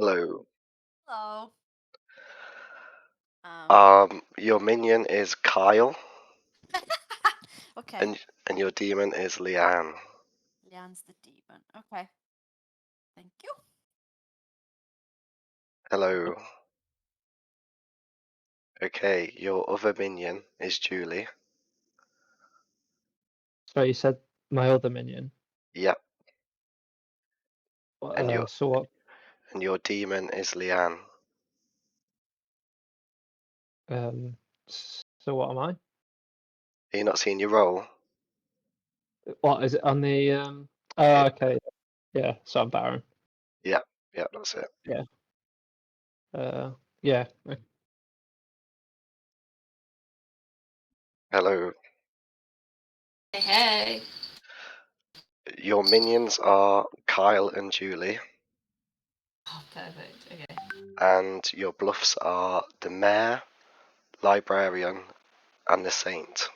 Hello. Hello. Your minion is Kyle, Okay. and your demon is Leanne. Leanne's the demon. Okay. Thank you. Hello. Okay, your other minion is Julie. So you said my other minion. Yep. So what? And your demon is Leanne. So what am I? Are you not seeing your role? What is it on the? Oh, okay. Yeah. So I'm Baron. Yep, that's it. Yeah. Yeah. Hello. Hey. Your minions are Kyle and Julie, Oh, perfect. Okay. and your bluffs are the mayor, librarian, and the saint.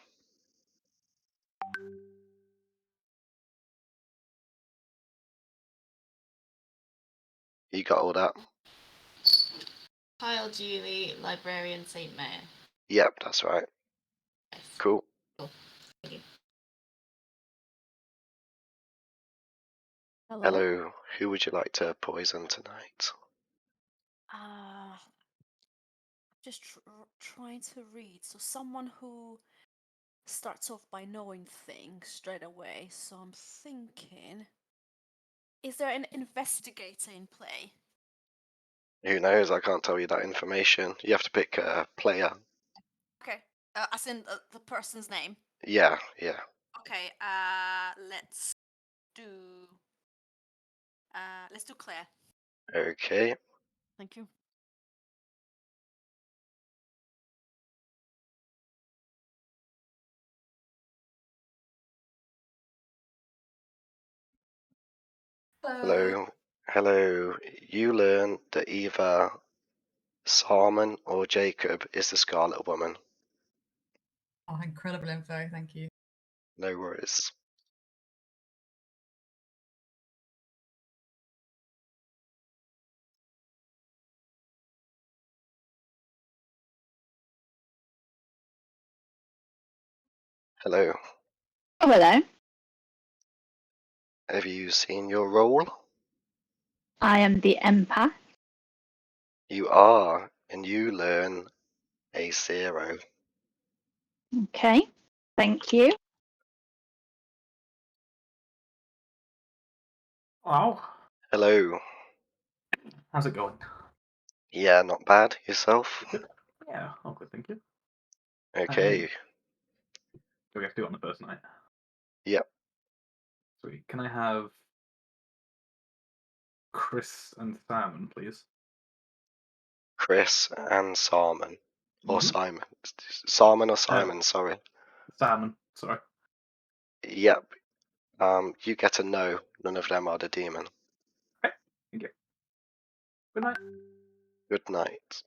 You got all that? Kyle, Julie, librarian, Saint Mayor. Yep, that's right. Yes. Cool. Thank you. Hello. Who would you like to poison tonight? Just trying to read. So someone who starts off by knowing things straight away. So I'm thinking, is there an investigator in play? Who knows? I can't tell you that information. You have to pick a player. Okay. As in the person's name. Yeah. Okay. Let's do Claire. Okay. Thank you. Hello. You learn that either Simon or Jacob is the Scarlet Woman. Oh, incredible info, thank you. No worries. Hello. Oh, hello. Have you seen your role? I am the empath. You are, and you learn a 0. Okay, thank you. Wow. Hello. How's it going? Yeah, not bad. Yourself? Good. Yeah, all good, thank you. Okay. Do we have to do it on the first night? Yep. Sweet. Can I have Chris and Simon, please? Chris and Simon. Or Mhm. Simon. Simon or Simon, sorry. Simon, sorry. Yep. You get a no. None of them are the demon. Okay, thank you. Good night. Good night.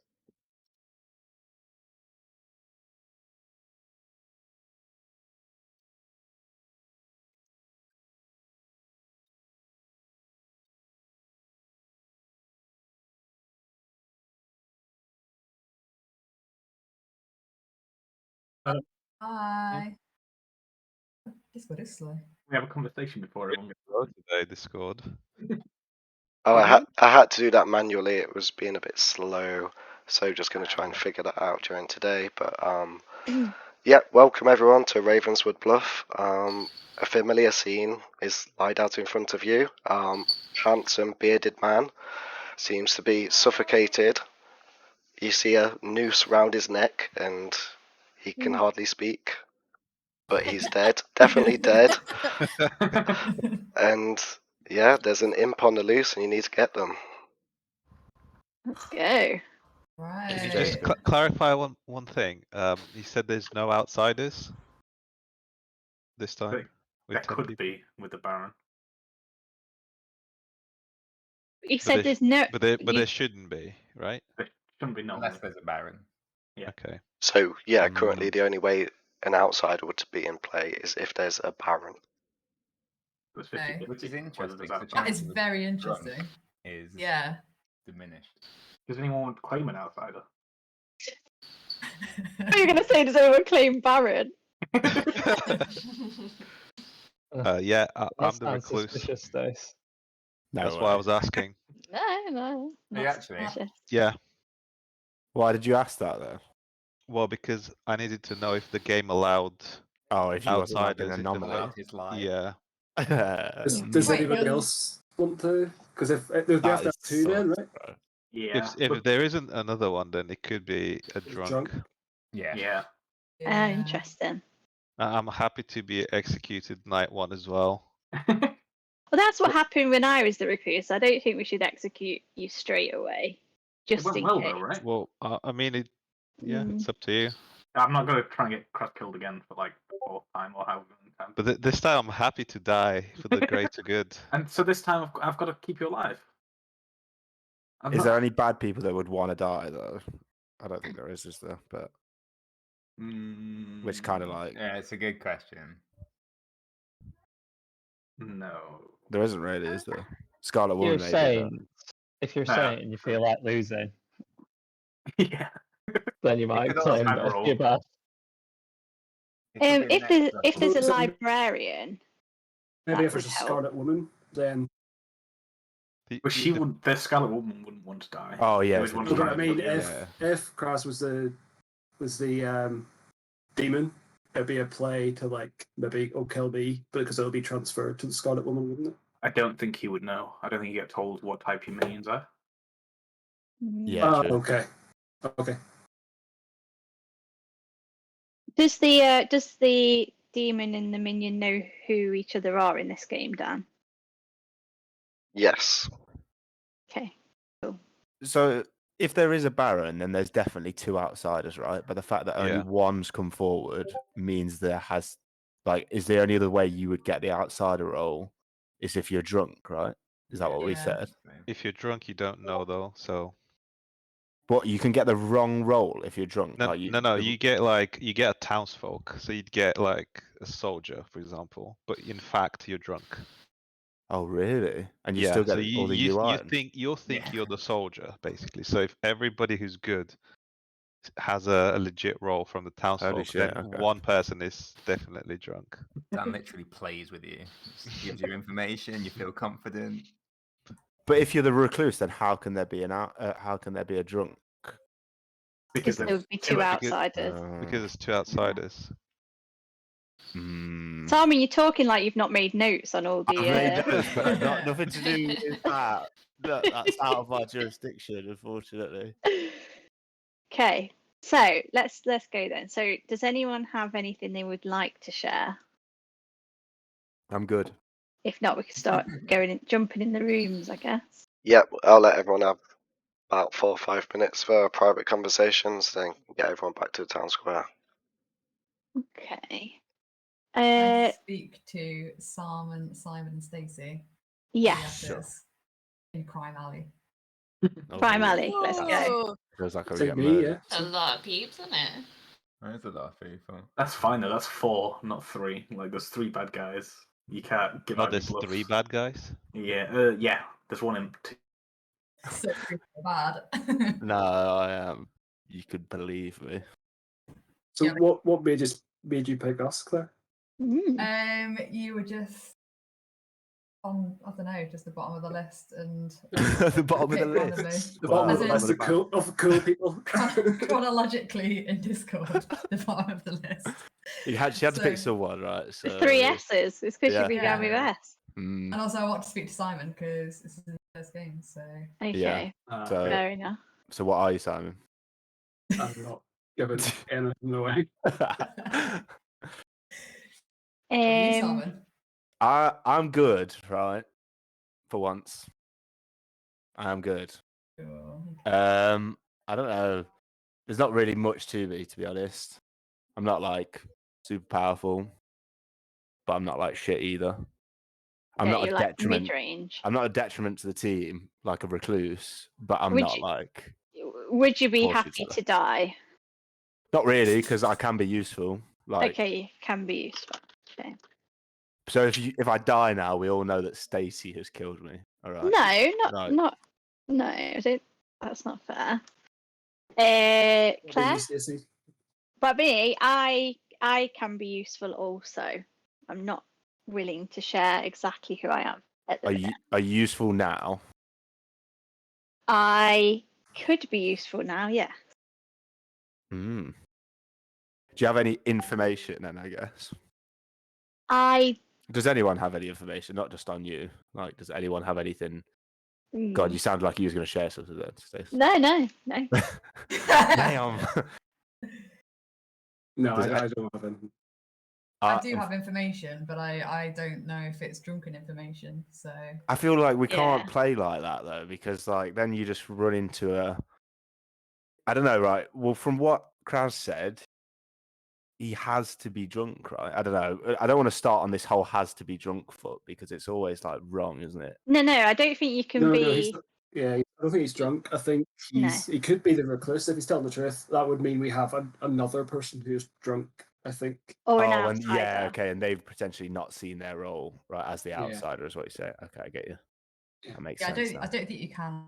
Hi. Discord is slow. We have a conversation before everyone gets Hello today, Discord. Oh, I had to do that manually. It was being a bit slow, so just going to try and figure that out during today. But yeah, welcome everyone to Ravenswood Bluff. A familiar scene is laid out in front of you. Handsome bearded man seems to be suffocated. You see a noose round his neck, and he can hardly speak. But he's dead, definitely dead. And yeah, there's an imp on the loose, and you need to get them. Let's go. Right. Can you just clarify one thing? You said there's no outsiders this time? There could be with the Baron. You said there's no. But there shouldn't be, right? There shouldn't be no. Unless there's a Baron. Yeah. Okay. So yeah, currently the only way an outsider would be in play is if there's a Baron. It was 50-50, Which is whether interesting. there's The outside. That is chances of very drunk interesting. is Yeah. diminished. Does anyone want to claim an outsider? Are you going to say does anyone claim Baron? Yeah, That I'm the sounds recluse. suspicious, Stace. That's why I was asking. No. Are you not actually? suspicious. Yeah. Why did you ask that though? Well, because I needed to know if the game allowed Oh, if you wasn't like an outsiders into anomaly. the. Allowed his lie. Yeah. Does Wait, anybody you're- else want to? Because if they have That to have is two, then sus, right? bro. Yeah. If there isn't another one, then it could be a It's drunk. Yeah. Yeah. Yeah. Interesting. I'm happy to be executed night one as well. Well, that's what happened when I was the recluse. I don't think we should execute you straight away, It just went in well case. though, right? Well, I mean, yeah, it's up to you. I'm not going to try and get cross killed again for like the fourth time or however many times. But this time I'm happy to die for the greater good. And so this time I've got to keep you alive. I'm Is not- there any bad people that would want to die though? I don't think there is there? But which kind of like Yeah, it's a good question. No. there isn't really, is there? Scarlet If Woman you're maybe. saying, if you're No. saying and you feel like losing, Yeah. then you might could also claim have that rolled. you're bad. It could be an If there's a Well, so- librarian, Maybe that if it's a would help. Scarlet Woman, then. But she wouldn't. The Scarlet Woman wouldn't want to die. Oh yeah, She would it's want the to But try I and mean, kill you. if Kras was the demon, it'd be a play to like maybe kill me, because it'll be transferred to the Scarlet Woman, wouldn't it? I don't think he would know. I don't think you get told what type your minions are. Yeah, Oh, true. okay. Does the demon and the minion know who each other are in this game, Dan? Yes. Okay. So if there is a Baron, then there's definitely two outsiders, right? But the fact that only Yeah. one's come forward means there has is the only other way you would get the outsider role is if you're drunk, right? Is that what we Yeah. said? If you're drunk, you don't know though. So But you can get the wrong role if you're drunk. no, like you get a townsfolk. So you'd get like a soldier, for example. But in fact, you're drunk. Oh really? And you Yeah. still So get all the UI. you'll think Yeah. you're the soldier basically. So if everybody who's good has a legit role from the townsfolk, shit, then okay. one person is definitely drunk. Dan literally plays with you. Just gives you information. You feel confident. But if you're the recluse, then how can there be how can there be a drunk? Because there would be two outsiders. Because it's two outsiders. Simon, you're talking like you've not made notes on all the. I've made notes, but nothing to do with that. That's out of my jurisdiction, unfortunately. Okay, so let's go then. So, does anyone have anything they would like to share? I'm good. If not, we can start jumping in the rooms, I guess. Yep, I'll let everyone have about 4 or 5 minutes for private conversations, then get everyone back to the town square. Okay. I speak to Simon, and Stacey. Yes. Sure. In Crime Alley. Crime Alley. Let's go. Whoa. Feels like I Take get me, murdered. A lot of peeps, isn't it? There's a lot of people. That's fine though. That's 4, not 3. Like there's 3 bad guys. You can't give Oh, out your there's bluff. 3 bad guys. Yeah. Yeah. There's 1 in 2. So bad. No, I am. You could believe me. So Yeah. what made you pick us, Claire? You were just on, I don't know, just the bottom of the list, and The bottom of the picked randomly. list. The bottom As of the in- list of cool people. Chronologically in Discord, the bottom of the list. You had to pick So- someone, right? So The 3 S's. It's because yeah. you began with Yeah. S. Mm, And also, I want to speak to Simon because this is his first game, so Okay. so, Fair enough. so what are you, Simon? I'm not giving anything away. you, Um, Simon. I'm good, right? For once, I am good. Cool. I don't know. There's not really much to me, to be honest. I'm not like super powerful, but I'm not like shit either. I'm yeah, not a you're like detriment. mid-range. I'm not a detriment to the team, like a recluse, but I'm Would not you- like. Would you be Force happy each other. to die? Not really, because I can be useful. Like, Okay, you can be useful. Okay. so if I die now, we all know that Stacy has killed me. All right. No, Right. not No, I don't. That's not fair. What about Claire, you, Stacey? but me, I can be useful also. I'm not willing to share exactly who I am at the minute. Are you useful now? I could be useful now, yeah. Hmm. Do you have any information then, I guess? Does anyone have any information? Not just on you. Like, does anyone have anything? God, you sounded like you was going to share something then, Stacey. No. Damn. No, Does I don't have any. I do have information, but I don't know if it's drunken information. So I feel like we Yeah. can't play like that though, because like then you just run into a. I don't know, right? Well, from what Kraz said, he has to be drunk, right? I don't know. I don't want to start on this whole has to be drunk foot because it's always like wrong, isn't it? No, I don't think you can No, be. he's not, yeah. I don't think he's drunk. I think No. he could be the recluse if he's telling the truth. That would mean we have another person who's drunk. I think. Or an Oh, and yeah, outsider. okay, and they've potentially not seen their role, right, as the Yeah. outsider, is what you say. Okay, I get you. That makes yeah, sense. I don't think you can.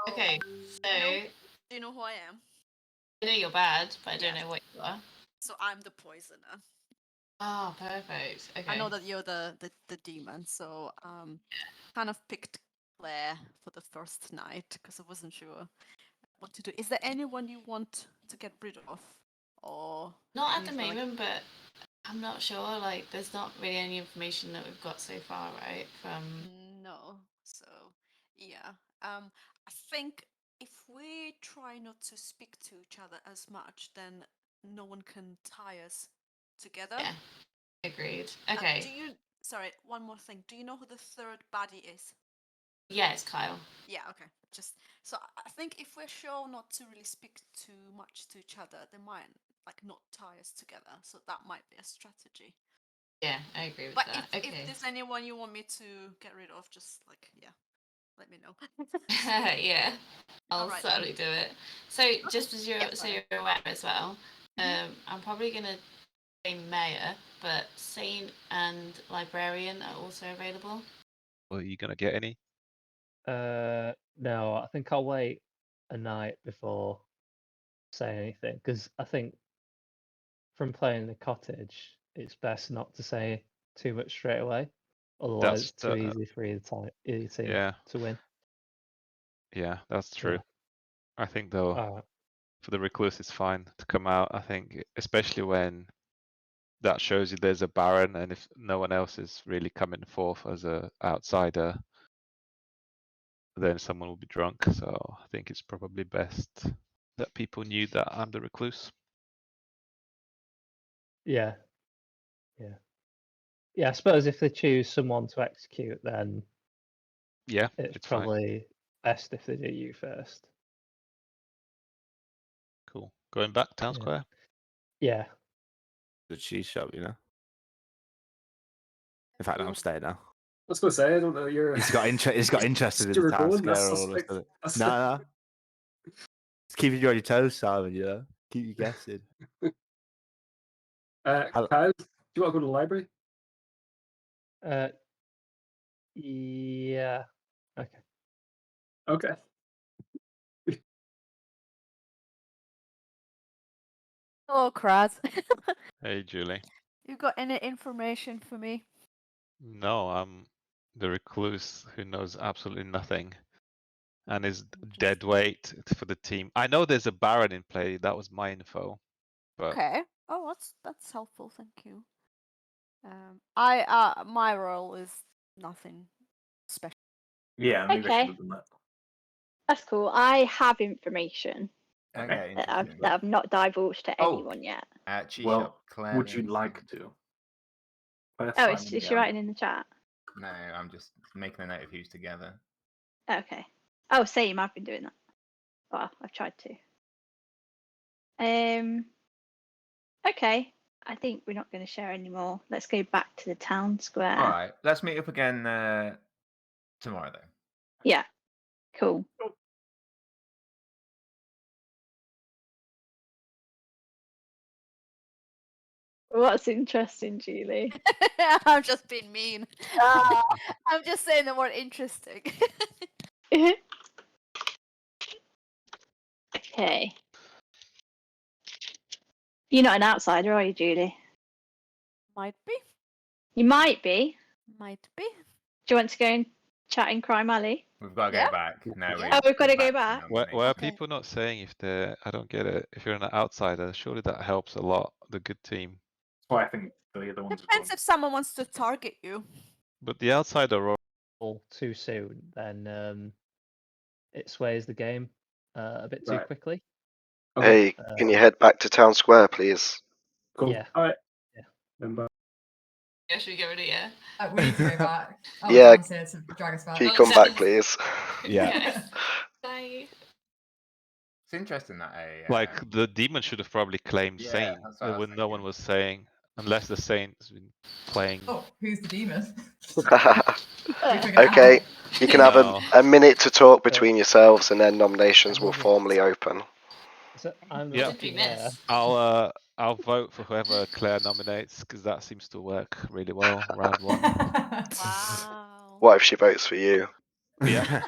Okay, so Do you know who I am? I know you're bad, but I don't Yes. know what you are. So I'm the poisoner. Oh, perfect. Okay. I know that you're the demon, so kind of picked Claire for the first night because I wasn't sure what to do. Is there anyone you want to get rid of, or Not do at you the feel like- moment, but I'm not sure. Like, there's not really any information that we've got so far, right? From No. So yeah, I think if we try not to speak to each other as much, then no one can tie us together. yeah, agreed. Okay. Do you? Sorry, one more thing. Do you know who the third baddie is? Yeah, it's Kyle. Yeah. Okay. Just so I think if we're sure not to really speak too much to each other, they might like not tie us together. So that might be a strategy. Yeah, I agree with But that. if Okay. there's anyone you want me to get rid of, just like let me know. Yeah, I'll Alright certainly do it. So just as you're you're aware as well, I'm probably gonna say mayor, but saint and librarian are also available. Are you gonna get any? No, I think I'll wait a night before saying anything because I think from playing the cottage, it's best not to say too much straight away. Otherwise, That's it's too the easy for either team yeah, to win. yeah, that's true. Yeah. I think though Alright. for the recluse it's fine to come out. I think especially when that shows you there's a baron, and if no one else is really coming forth as a outsider, then someone will be drunk. So I think it's probably best that people knew that I'm the recluse. Yeah. Yeah, I suppose if they choose someone to execute, then Yeah, it's fine. probably best if they do you first. Cool. Going back town Yeah. square. Yeah. The cheese shop, you know. In fact, no, I'm staying now. I was going to say, I don't know. He's got interested in You the were town going, that's square all of a suspect. sudden. That's- No. It's keeping you on your toes, Simon, you know? Keep you guessing. Kyle, do you want to go to the library? Yeah. Okay. Okay. Hello, Kraz. Hey, Julie. You got any information for me? No, I'm the recluse who knows absolutely nothing and is dead weight for the team. I know there's a baron in play. That was my info, but Okay. Oh, that's helpful. Thank you. My role is nothing special. Yeah, maybe I should Okay, have done that. that's cool. I have information Okay, that I've interesting. not divulged to Oh. anyone yet. Cheese Well, shop, Claire would you needs like to? Oh, is she writing in the chat? No, I'm just making a note of who's together. Okay. Oh, same. I've been doing that. Well, I've tried to. Okay. I think we're not going to share anymore. Let's go back to the town square. All right, let's meet up again tomorrow, though. Yeah. Cool. What's interesting, Julie? I'm just being mean. Ah. I'm just saying the word interesting. Okay. You're not an outsider, are you, Julie? Might be. You might be. Might be. Do you want to go and chat in Crime Alley? We've got to Yeah. go back. No, Yeah. Oh, we've got to go to back. Why are nomination. Okay. people not saying if they're? I don't get it. If you're an outsider, surely that helps a lot. The good team. That's why I think the other ones are Depends going. if someone wants to target you. But the outsider role. Too soon, then it sways the game a bit too Right. quickly. Okay. Hey, can you head back to town square, please? Cool. Yeah. All right. Yeah. Then bye. Yeah, should we get rid of yeah? We need to go back. Oh, Yeah. Dan's here to drag us back. Can you Oh, come back, Dan. please? Yeah. Bye. It's interesting that Like the demon should have probably claimed Yeah, Saint. that's what I was When no one thinking. was saying, unless the Saint's been playing. Oh, who's the demon? We figured it Okay, out. you can have No. a minute to talk between yourselves, and then nominations will Love it. formally open. So I'm the Yeah. lucky Did we there. miss? I'll vote for whoever Claire nominates because that seems to work really well. Round one. Wow. What if she votes for you? Yeah.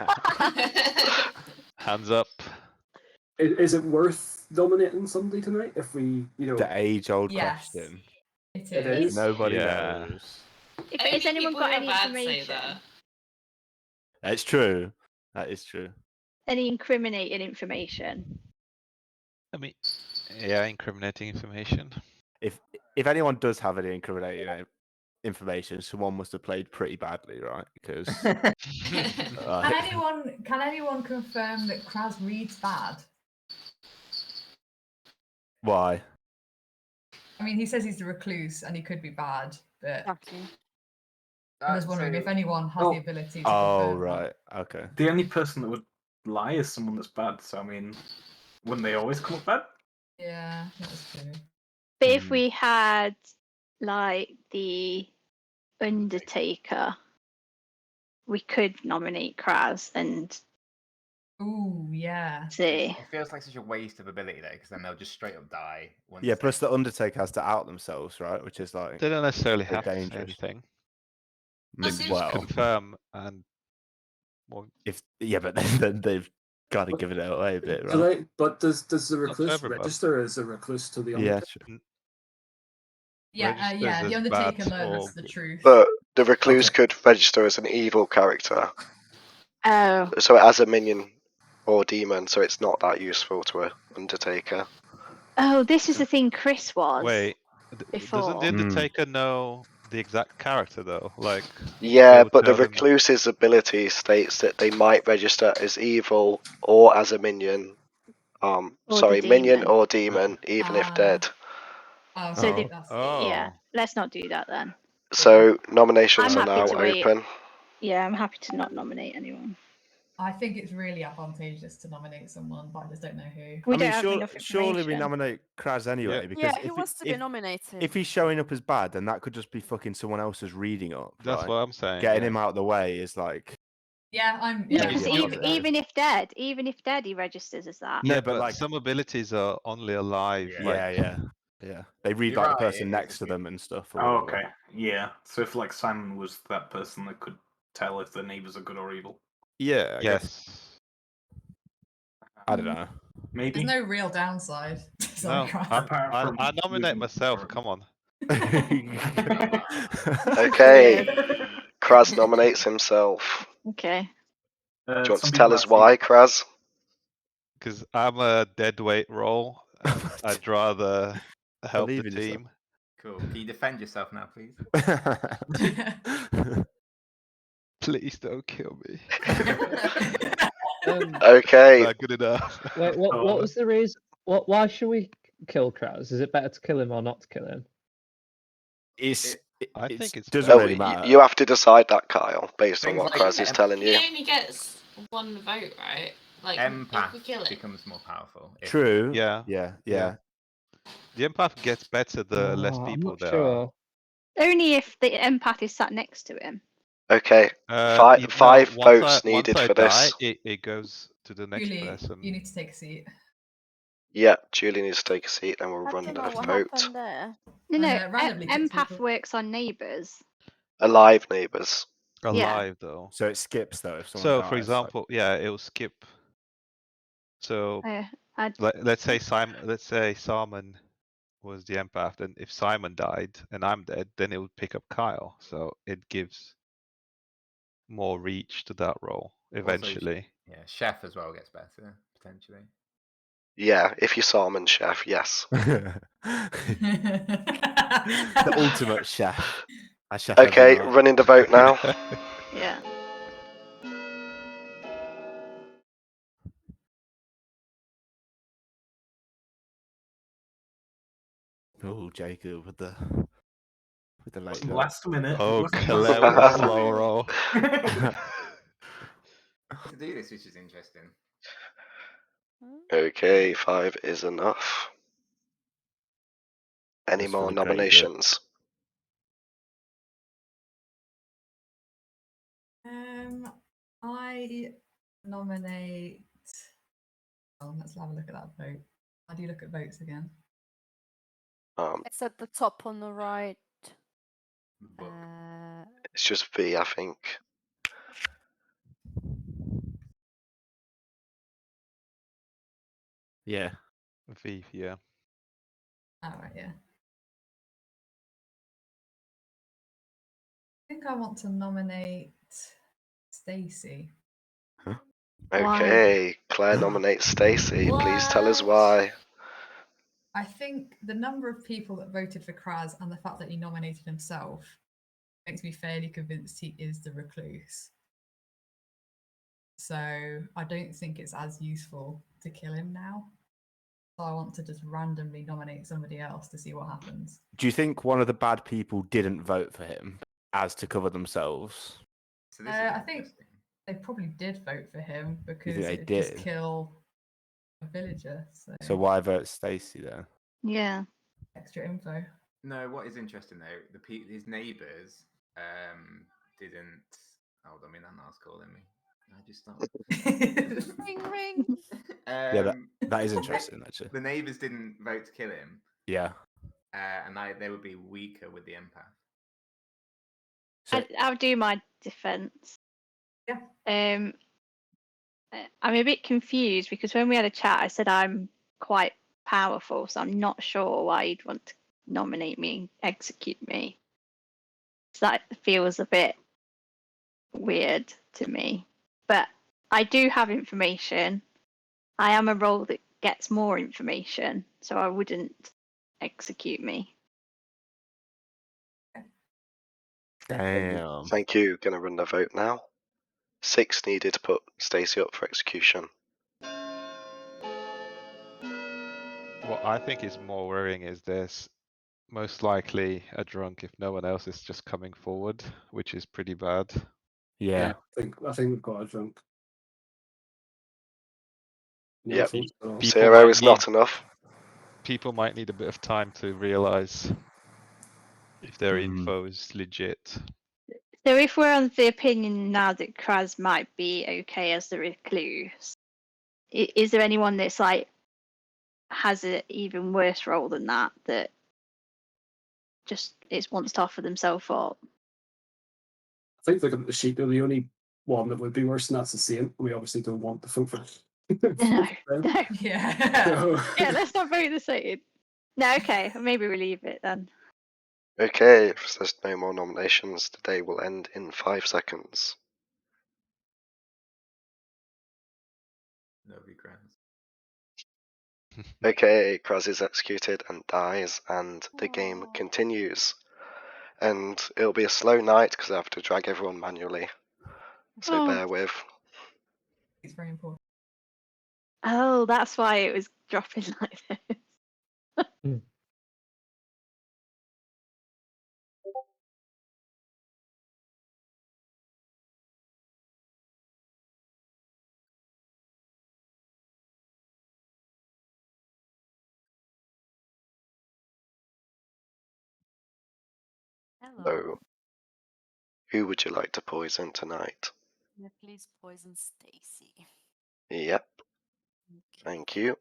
Hands up. Is it worth nominating somebody tonight if we, The age-old Yes. question. It It is. is? Nobody Yeah. knows. Has Only anyone people got who are any bad say information? that. It's true. That is true. Any incriminating information? I mean, yeah, incriminating information. If anyone does have any incriminating information, someone must have played pretty badly, right? Because Can anyone confirm that Kraz reads bad? why? I mean, he says he's a recluse and he could be bad, but Exactly. I'm just wondering if anyone has the ability to Oh, confirm right. Okay. The only person that would lie is someone that's bad. So I mean, wouldn't they always come up bad? that. Yeah, that's true. But if we had like the Undertaker, we could nominate Kraz and Ooh, yeah. see. It feels like such a waste of ability though, because then they'll just straight up die. Once Yeah, plus the Undertaker has to out themselves, right? Which is like They don't necessarily very have to say dangerous. anything. Oh, They so can just just Well, confirm and. Well, but then they've got to give it away a bit, Do right? they, but does the Not to recluse everybody. register as a recluse to the Yeah, Undertaker? true. Yeah, registers the as Undertaker bad learns or the good. truth. But the recluse Okay. could register as an evil character, Oh, so as a minion or demon, so it's not that useful to a Undertaker. oh, this is the thing Chris was Wait, doesn't the before. Undertaker know the exact character though? Like, they Yeah, would but the tell them. recluse's ability states that they might register as evil or as a minion. Or Sorry, the minion demon. or demon, even if dead. Oh, So okay, the, that's yeah, Oh, let's not do that then. So nominations I'm are happy now to wait. open. Yeah, I'm happy to not nominate anyone. I think it's really advantageous to nominate someone, but I just don't know who. We I don't mean, have enough surely we information. nominate Kraz anyway, Yeah. because Yeah, he wants to be nominated. if he's showing up as bad, then that could just be fucking someone else's reading up, that's right? what I'm saying. Getting yeah. him out of the way is like Yeah, I'm. Yeah, Yeah, because Easier I'm positive. even if dead, he registers as that. No, Yeah, but but like some abilities are only alive. Yeah. Like, yeah. They read You're like the right, person it next is to a good- them and stuff. Or Oh, whatever. okay. Yeah. So if like Simon was that person that could tell if the neighbors are good or evil. Yeah, I guess. yes. I don't know. Maybe. There's no real downside. Sorry, No, Kraz. Apart from I nominate losing myself. power. Come on. Okay, Weird. Kraz nominates himself. Okay. Do you want Some to tell people us actually- why, Kraz? Because I'm a dead weight role. And I'd rather help the Believe in yourself. team. Cool. Can you defend yourself now, please? Please don't kill me. Okay, Not good enough. Wait, what was the reason? Why should we kill Kraz? Is it better to kill him or not to kill him? I think it's doesn't better. really matter. you have to decide that, Kyle, based on Things what like Kraz is telling you. He only gets one vote, right? Like, if we Empath kill it. becomes more powerful. if- True. Yeah. Yeah. The empath gets better the less I'm people not there sure. Only if the empath is sat next to him. Okay, are. five votes once needed I for die, this. it goes to the next Julie, person. you need to take a seat. Yeah, Julie needs to take a seat and we'll I run don't the know what vote. happened there. No, And no. it randomly kicks Empath people. works on neighbours. Alive neighbours. Alive though. So it skips though if someone So dies. for example, yeah, it will skip. So I let's say Simon was the empath, and if Simon died and I'm dead, then it would pick up Kyle. So it gives more reach to that role eventually. Yeah, chef as well gets better potentially. Yeah, if you're Salmon Chef, yes. The ultimate chef. I chef every Okay, night. running the vote now. yeah. Oh, Jacob with the late Wasn't vote. last minute. Oh, Wasn't last clever minute. slow roll. To do this, which is interesting. Okay, 5 is enough. Any Just for more the greater good. nominations? I nominate. Oh, let's have a look at that vote. How do you look at votes again? It's at the top on the right. It's just V, I think. Yeah. V, yeah. Oh, right, yeah. I think I want to nominate Stacey. Okay, Claire nominates Stacey. Please tell us why. I think the number of people that voted for Kraz and the fact that he nominated himself makes me fairly convinced he is the recluse. So I don't think it's as useful to kill him now. So I want to just randomly nominate somebody else to see what happens. Do you think one of the bad people didn't vote for him as to cover themselves? So this I think they probably did vote for him because they it just did? kill a villager. So why vote Stacey then? Yeah. Extra info. No, what is interesting though, his neighbours didn't. Hold on, my nana's calling me. Can I just stop? Ring, ring. Yeah, that is interesting actually. The neighbours didn't vote to kill him. Yeah. And they would be weaker with the empath. So, I'll do my defence. Yeah. I'm a bit confused because when we had a chat, I said I'm quite powerful, so I'm not sure why you'd want to nominate me and execute me. So that feels a bit weird to me. But I do have information. I am a role that gets more information, so I wouldn't execute me. damn. Thank you. Gonna run the vote now. 6 needed to put Stacey up for execution. What I think is more worrying is there's most likely a drunk if no one else is just coming forward, which is pretty bad. Yeah. I think we've got a drunk. Yeah, Yep. I think so. People 0 might is need not enough. people might need a bit of time to realize if their info is legit. So if we're on the opinion now that Kraz might be okay as the recluse, is there anyone that's like has an even worse role than that just wants to offer themselves up? I think looking at the sheet, they're the only one that would be worse than that's the same. We obviously don't want the vote for No. Yeah. So, Yeah, let's not vote the same. No, okay, maybe we leave it then. Okay, if there's no more nominations, the day will end in 5 seconds. Nobody crowns. Okay, Kraz is executed and dies, and the game continues. And it'll be a slow night because I have to drag everyone manually. So bear with. It's very important. Oh, that's why it was dropping like this. Hello. So, who would you like to poison tonight? Yeah, please poison Stacey. Yep. Thank you.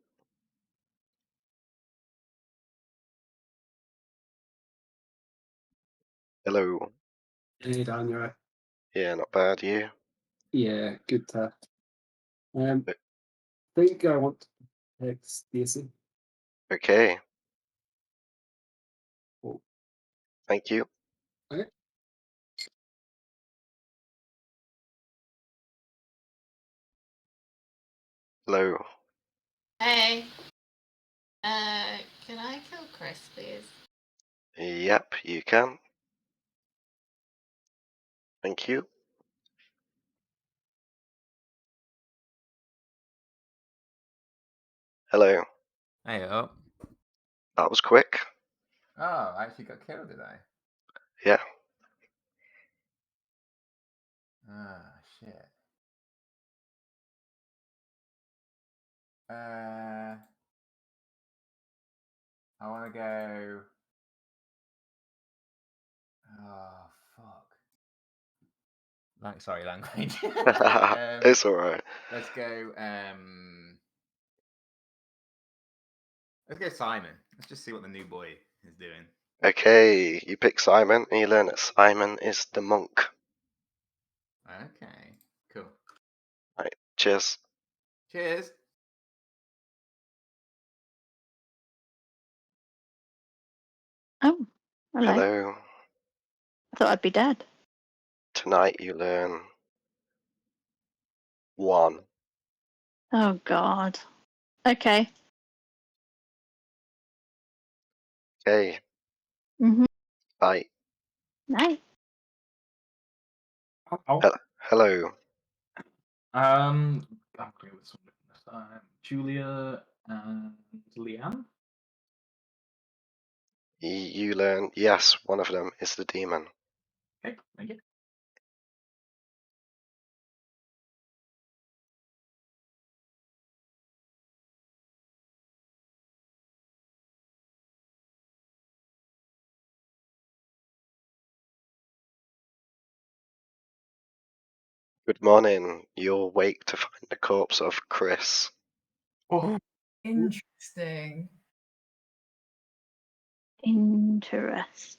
Hello. Hey, Dan, you right? Yeah, not bad. You? Yeah, good. Think I want to pick Stacy. Okay. Oh, Thank you. okay. Hello. Hey. Can I kill Chris, please? Yep, you can. Thank you. Hello. Hey up. That was quick. Oh, I actually got killed, did I? Yeah. Ah, shit. I want to go. Oh, fuck. Sorry, language. It's alright. Let's go. Let's go Simon. Let's just see what the new boy is doing. Okay, you pick Simon, and you learn that Simon is the monk. Okay, cool. Right, cheers. Cheers. Oh, hello. Hello. I thought I'd be dead. Tonight you learn 1. Oh God. Okay. Okay, Mhm. bye. Nice. Oh, Hello. I'm going with someone this time. Julia and Leanne. You learn, yes, one of them is the demon. Okay, thank you. Good morning. You'll wake to find the corpse of Chris. Oh, Interesting. Interest.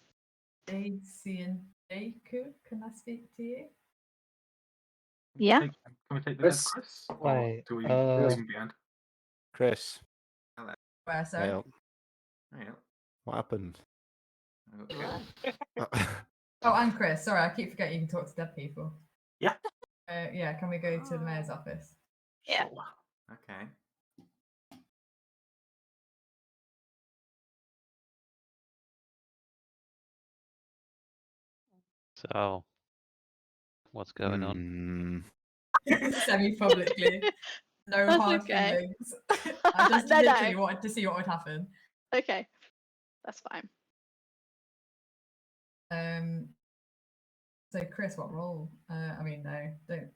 Daisy and Jacob, can I speak to you? Yeah. can we take the Chris. dead Chris? Or Wait, do we uh, leave him behind? Chris, Where, hey sorry? up. Hey up. What happened? I got killed. Oh, and Chris. Sorry, I keep forgetting you can talk to dead people. Yeah. Yeah, can we go to the mayor's office? Yeah. Sure. Okay. So, what's going on? Semi-publicly. No That's hard okay. feelings. I just No, literally no. wanted to see what would happen. Okay. That's fine. So Chris, what role? I mean, no, don't.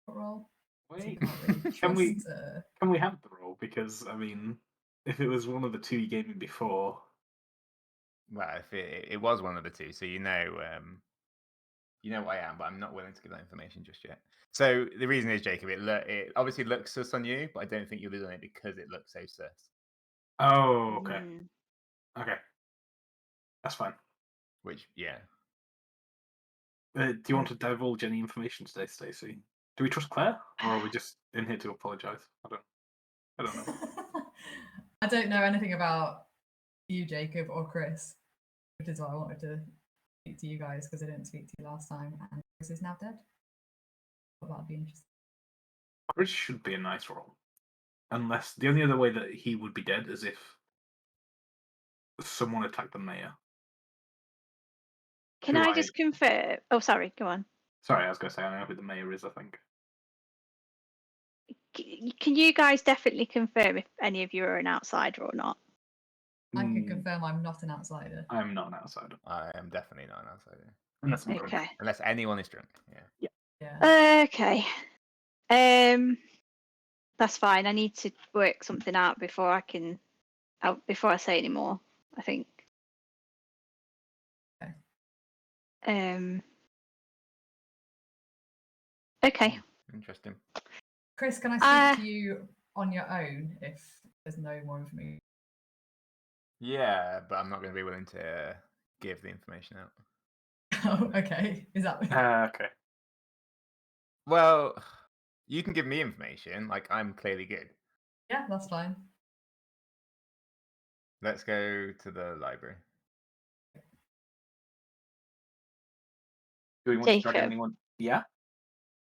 What role? Wait, Can't really can we trust. can we have the role? Because I mean, if it was one of the two you gave me before, Well, if it was one of the two, so you know what I am, but I'm not willing to give that information just yet. So the reason is, Jacob, it obviously looks sus on you, but I don't think you'll be doing it because it looks so sus. oh, okay, Mm. okay, that's fine. Which, yeah. Do you want to divulge any information today, Stacey? Do we trust Claire, or are we just in here to apologise? I don't know. I don't know anything about you, Jacob, or Chris, which is why I wanted to speak to you guys because I didn't speak to you last time, and Chris is now dead. But that'd be interesting. Chris should be a nice role, unless the only other way that he would be dead is if someone attacked the mayor. Can Who I just confirm? Oh, sorry. Go on. Sorry, I was going to say I know who the mayor is. I think. Can you guys definitely confirm if any of you are an outsider or not? I can confirm I'm not an outsider. I am not an outsider. I am definitely not an outsider. Unless I'm drunk. Okay. Unless anyone is drunk. Yeah. Yeah. Okay. That's fine. I need to work something out before I can, before I say any more. I think. Okay. Okay. Interesting. Chris, can I speak to you on your own if there's no more information? Yeah, but I'm not going to be willing to give the information out. Oh, okay. Is that Okay. Well, you can give me information. Like I'm clearly good. yeah, that's fine. Let's go to the library. Do we want to drag Jacob. anyone? Yeah.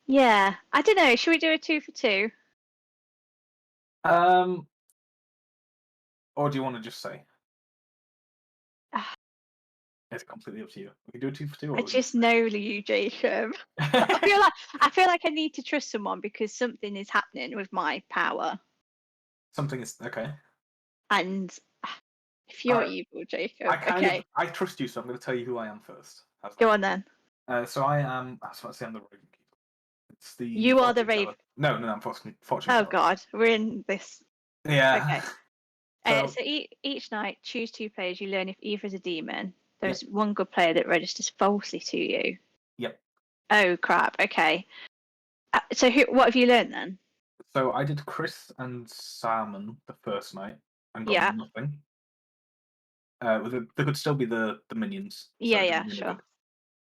Yeah, I don't know. Should we do a 2 for 2? Or do you want to just say? Ah. It's completely up to you. We can do a 2 for 2. Or I just know you, Jacob. I feel like I need to trust someone because something is happening with my power. Something is okay. And if you're Alright. evil, Jacob, I trust you, so I'm going to tell you who I am first. How's that? Go on then. So I am. I was about to say I'm the Raven Keeper. It's the. You are the fortune teller. Raven. No, unfortunately. Oh God, we're in this. Yeah. Okay. So, So each night, choose 2 players. You learn if either is a demon. There's one good player that registers falsely to you. Yep. Oh crap. Okay. So what have you learned then? So I did Chris and Salmon the first night and got Yeah. nothing. There could still be the minions. So Yeah. it Yeah. didn't really Sure. good.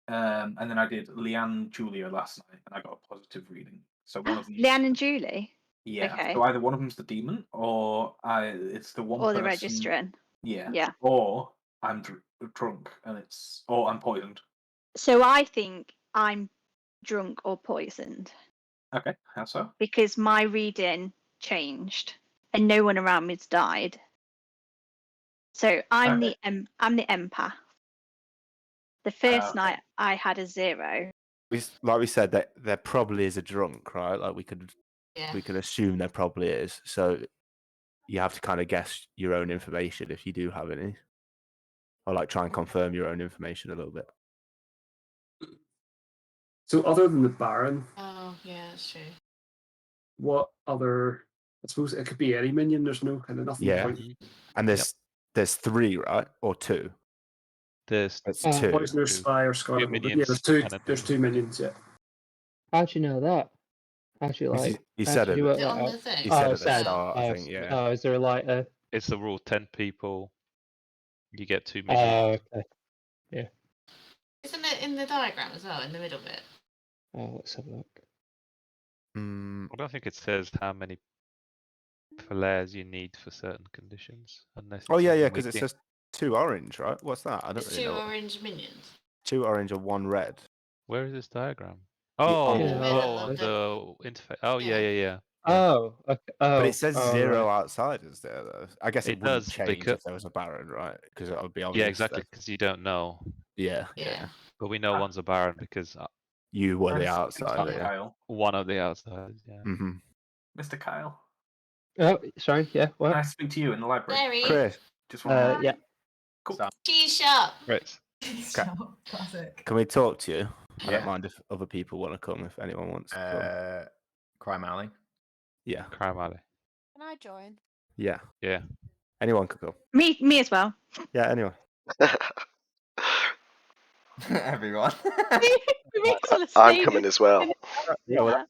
And then I did Leanne Julia last night, and I got a positive reading. So one of them. Leanne and Julie. Yeah. Okay. So either one of them's the demon, or it's the one Or person. the registrant. Yeah. Yeah. Or I'm drunk, or I'm poisoned. So I think I'm drunk or poisoned Okay. How so? because my reading changed and no one around me's died. So I'm Okay. the empath. The first night I had a 0. Like we said, that there probably is a drunk, right? Like we could assume there probably is. So you have to kind of guess your own information if you do have any, or like try and confirm your own information a little bit. So other than the Baron, Oh, yeah, that's true. what other? I suppose it could be any minion. There's no kind of nothing. Yeah, Point. and there's 3, right, or 2? There's It's Oh. 2. Poisoner, Spy, or Scarlet Woman. Yeah, minions there's 2. and a There's demon. 2 minions. Yeah. How'd you know that? How'd you like? He How said did you it. work Is it that on out? the thing? He said at the said. start, I think. Yeah. Oh, is there like a? It's the rule: 10 people, you get 2 minions. Oh, okay. Yeah. Isn't it in the diagram as well, in the middle bit? Oh, let's have a look. I don't think it says how many players you need for certain conditions, unless. Oh it's yeah, in the because it wiki. says 2 orange, right? What's that? I don't There's really 2 know. orange minions. 2 orange and 1 red. Where is this diagram? Yeah, Oh, In the middle oh, of the interface. Oh, yeah, Yeah. yeah, yeah. Oh, okay. Oh, But it says oh, 0 right. outsiders there, though. I guess it It wouldn't does, change because if there was a Baron, right? Because it would be obvious. yeah, exactly, that- because you don't know. Yeah. Yeah. But we know one's a Baron because You were the It's outsider. Yeah. Kyle. one of the outsiders. Yeah. Mm-hmm. Mr. Kyle. Oh, sorry. Yeah. What? Can I speak to you in the library? Larry. Chris, Just one. Yeah. Cool. Cheese shop. Right. Classic. can we talk to you? I Yeah. don't mind if other people want to come. If anyone wants to come. Crime Alley. Yeah. Crime Alley. Can I join? Yeah. Yeah. Anyone could come. Me as well. Yeah. Anyone. Everyone. I'm coming as well. Yeah. Well,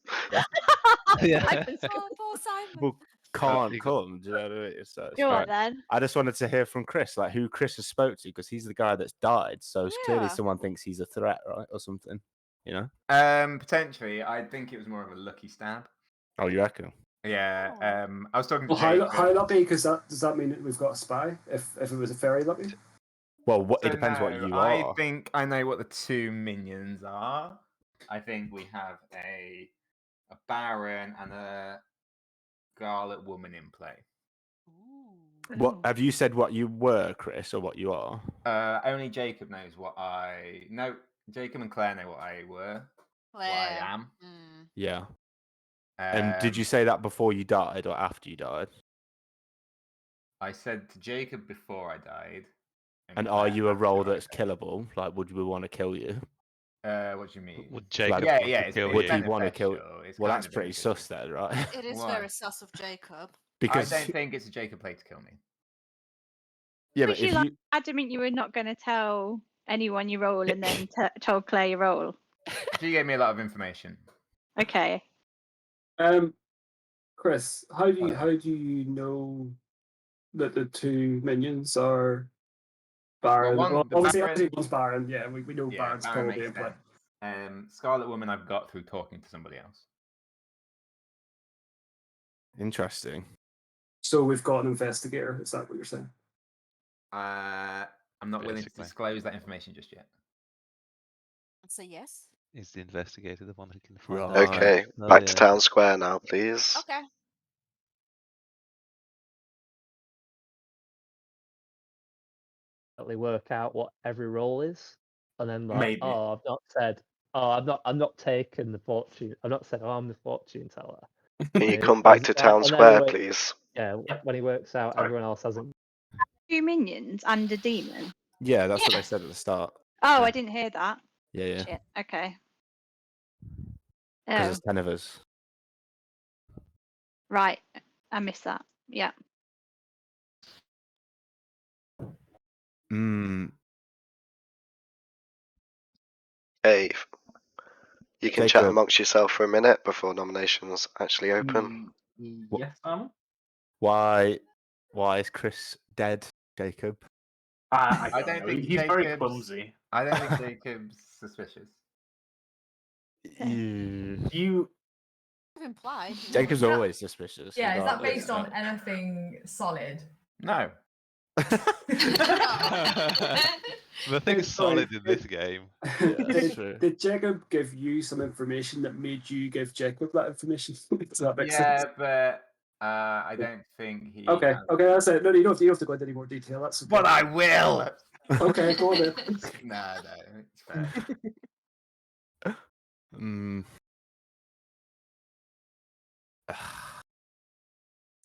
Yeah. Oh, poor Simon. people can't come. Do you know what I mean? So it's Go on fine. then. I just wanted to hear from Chris, like who Chris has spoke to, because he's the guy that's died. So clearly Yeah. someone thinks he's a threat, right, or something. You know? Potentially, I think it was more of a lucky stab. Oh, you reckon? Yeah. Oh. I was talking to Well, Jacob. how lucky? Because does that mean that we've got a spy? If it was a fairy lucky? Well, So it depends what no, you I are. think I know what the 2 minions are. I think we have a Baron and a Scarlet Woman in play. Ooh. What have you said? What you were, Chris, or what you are? Only Jacob knows what I know. Jacob and Claire know what I were. What I Claire. am. Mm. Yeah. And did you say that before you died or after you died? I said to Jacob before I died. And are Claire you a after role I that's died. killable? Like, would we want to kill you? What do you mean? Would Jacob Like, want to kill would you? he want to kill? beneficial, it's Well, kind that's of pretty beneficial. sus, then, right? It is Why? very sus of Jacob. Because I don't think it's a Jacob play to kill me. yeah, Was but if you like you adamant you were not going to tell anyone you roll and then told Claire you roll? She gave me a lot of information. Okay. Chris, how do you know that the 2 minions are Baron. Well, Well, the obviously, Baron, one's Baron. Yeah, we know yeah, Baron's Baron probably makes in play. sense. Scarlet Woman, I've got through talking to somebody else. Interesting. So we've got an investigator. Is that what you're saying? I'm not willing to Basically. disclose that information just yet. So yes. Is the investigator the one who can find Right. out? Okay, Oh, back to yeah. town square now, please. Okay. Work out what every role is, and then like, Maybe. oh, I've not said, oh, I'm not taken the fortune. I've not said, oh, I'm the fortune teller. Can you And come back there's, to town and then he square, works, please? yeah, Yep. when he works out, Sorry. everyone else hasn't. 2 minions and a demon. Yeah, that's what Yeah. they said at the start. Oh, Yeah. I didn't hear that. Yeah, yeah. Shit. Okay. Because Oh, there's 10 of us. right. I missed that. Yeah. Mm, Hey, you can chat Jacob, amongst yourself for a minute before nominations actually open. Yes, Simon? why is Chris dead, Jacob? I I don't don't know. think He's very Jacob's clumsy. I don't think Jacob's suspicious. You... You. I've implied. he Jacob's was. always suspicious. Yeah, is that regardless, based on but- anything solid? No. Nothing's solid in this game. Yeah, that's true. Did Jacob give you some information that made you give Jacob that information? Does that make Yeah, sense? but I don't think he. Okay, has- okay, that's it. No, you don't have to go into any more detail. That's okay. But I will. Okay, go on then. No, it's fair. Mm.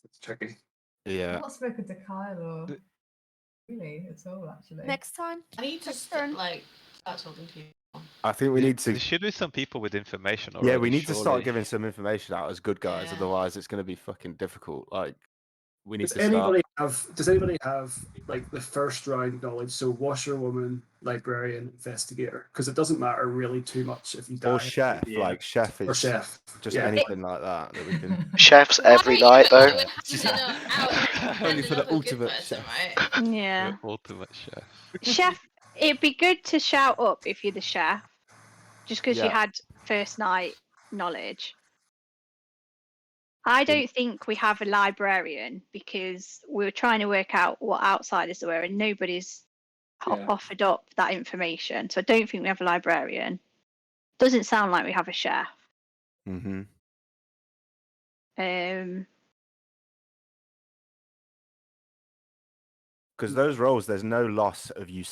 It's tricky. I've Yeah. not spoken to Kyle or really at all, actually. Next time. I need to Next turn. start talking to you. I think we need to. There should be some people with information already. Yeah, we need to start surely. giving some information out as good guys. Yeah. Otherwise, it's going to be fucking difficult. Like, we need Does to start. anybody have like the first round knowledge? So washerwoman, librarian, investigator, because it doesn't matter really too much if you die. Or chef, Yeah. like chef Or is chef. just Yeah. anything like that that we can. Chefs every night though. It would have to be Only for the a good ultimate person, chef. right? Yeah. The ultimate chef. Chef, it'd be good to shout up if you're the chef, just because you Yeah. had first night knowledge. I don't think we have a librarian because we were trying to work out what outsiders there were and nobody's Yeah. offered up that information. So I don't think we have a librarian. Doesn't sound like we have a chef. Mm-hmm. Because those roles, there's no loss of you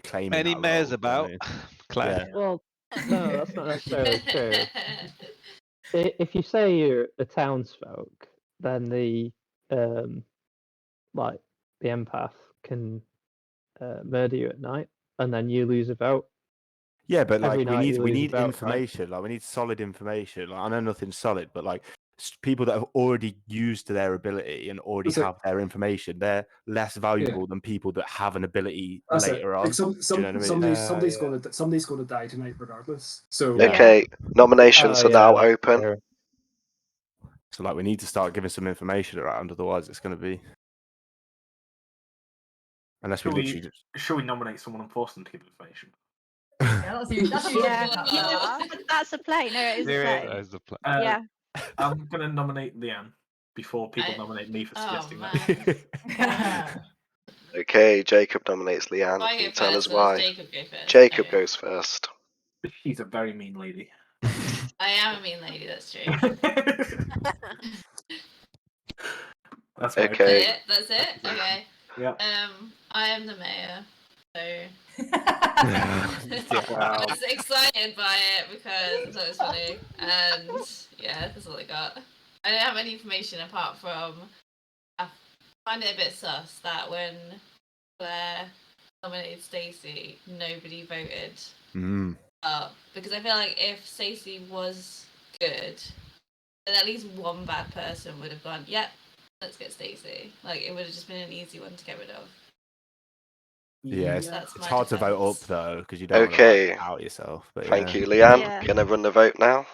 claiming. Any that mares role, about? you know Claire. Yeah. Well, no, that's not necessarily true. If you say you're a townsfolk, then the like the empath can murder you at night, and then you lose a vote. Yeah, but Every like we night you lose need a vote, right? information. Like we need solid information. Like, I know nothing's solid, but like people that have already used their ability and already That's it. have their information, they're less valuable than people that have an ability later on. Like Do you know what I mean? somebody's going to die tonight regardless. So Yeah. Okay, nominations Oh, are now yeah, open. sure. So like we need to start giving some information around, otherwise it's going to be unless we Should literally we, just. should we nominate someone and force them to give information? Yeah, that's usually Yeah, that's a play. No, it is a Do play. it. That is the plan. Yeah. I'm going to nominate Leanne before people I- nominate me for Oh suggesting that. man. Okay, Jacob nominates Leanne. I Can you go tell first, us or does why? Jacob go first? Jacob Okay. goes first. She's a very mean lady. I am a mean lady, that's true. That's my Okay. That's it? Okay. Yeah. I am the mayor, so Wow. I was excited by it because I thought it was funny, and yeah, that's all I got. I don't have any information apart from I find it a bit sus that when Claire nominated Stacey, nobody voted Mm. up because I feel like if Stacey was good, then at least one bad person would have gone, yep, let's get Stacey. Like it would have just been an easy one to get rid of. Yeah, it's That's my hard to vote defense. up though because you don't Okay. want to out yourself. But Thank yeah. you, Leanne. Yeah. Gonna run the vote now.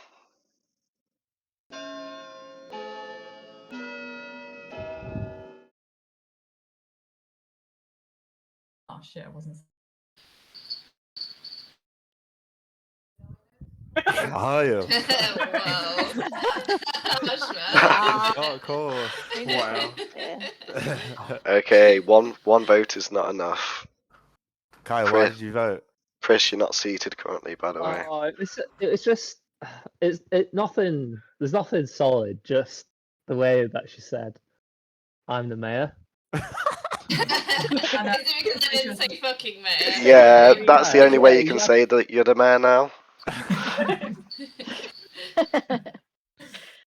Oh shit, I wasn't. Kyle. Whoa. Dark horse. Wow. Okay, one vote is not enough. Kyle, why Chris, did you vote? Chris, you're not seated currently, by the way. Oh, it's just nothing. There's nothing solid. Just the way that she said, "I'm the mayor." Is it because I didn't say fucking mayor? Yeah, that's the only way Yeah, you can yeah. say that you're the mayor now.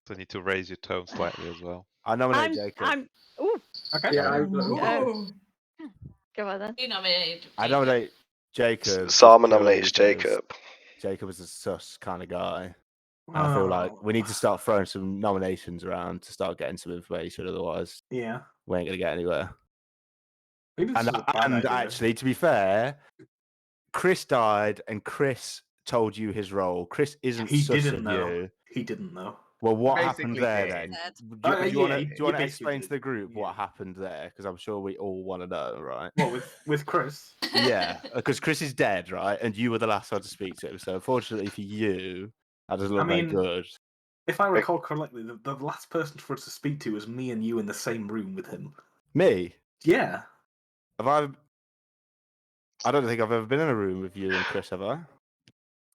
So you need to raise your tone slightly as well. I nominate Jacob. Ooh, Okay. Yeah, Ooh. go on then. You nominated I Jacob. nominate Jacob. just Sama purely nominates because Jacob. Jacob is a sus kind of guy. And I feel like we need to start throwing some nominations around to start getting some information. Otherwise, Yeah. we ain't gonna get anywhere. Maybe this is a bad And idea. actually, to be fair, Chris died, and Chris told you his role. Chris isn't He sus didn't of know. you. He didn't know. Well, what Basically happened there did. then? Said. Do you Yeah, want he to basically explain to did. the group Yeah. what happened there? Because I'm sure we all want to know, right? What with Chris? Yeah, because Chris is dead, right? And you were the last one to speak to him. So unfortunately for you, that doesn't look very mean, good. If I recall correctly, the last person for us to speak to was me and you in the same room with him. Me? Yeah. I don't think I've ever been in a room with you and Chris, have I?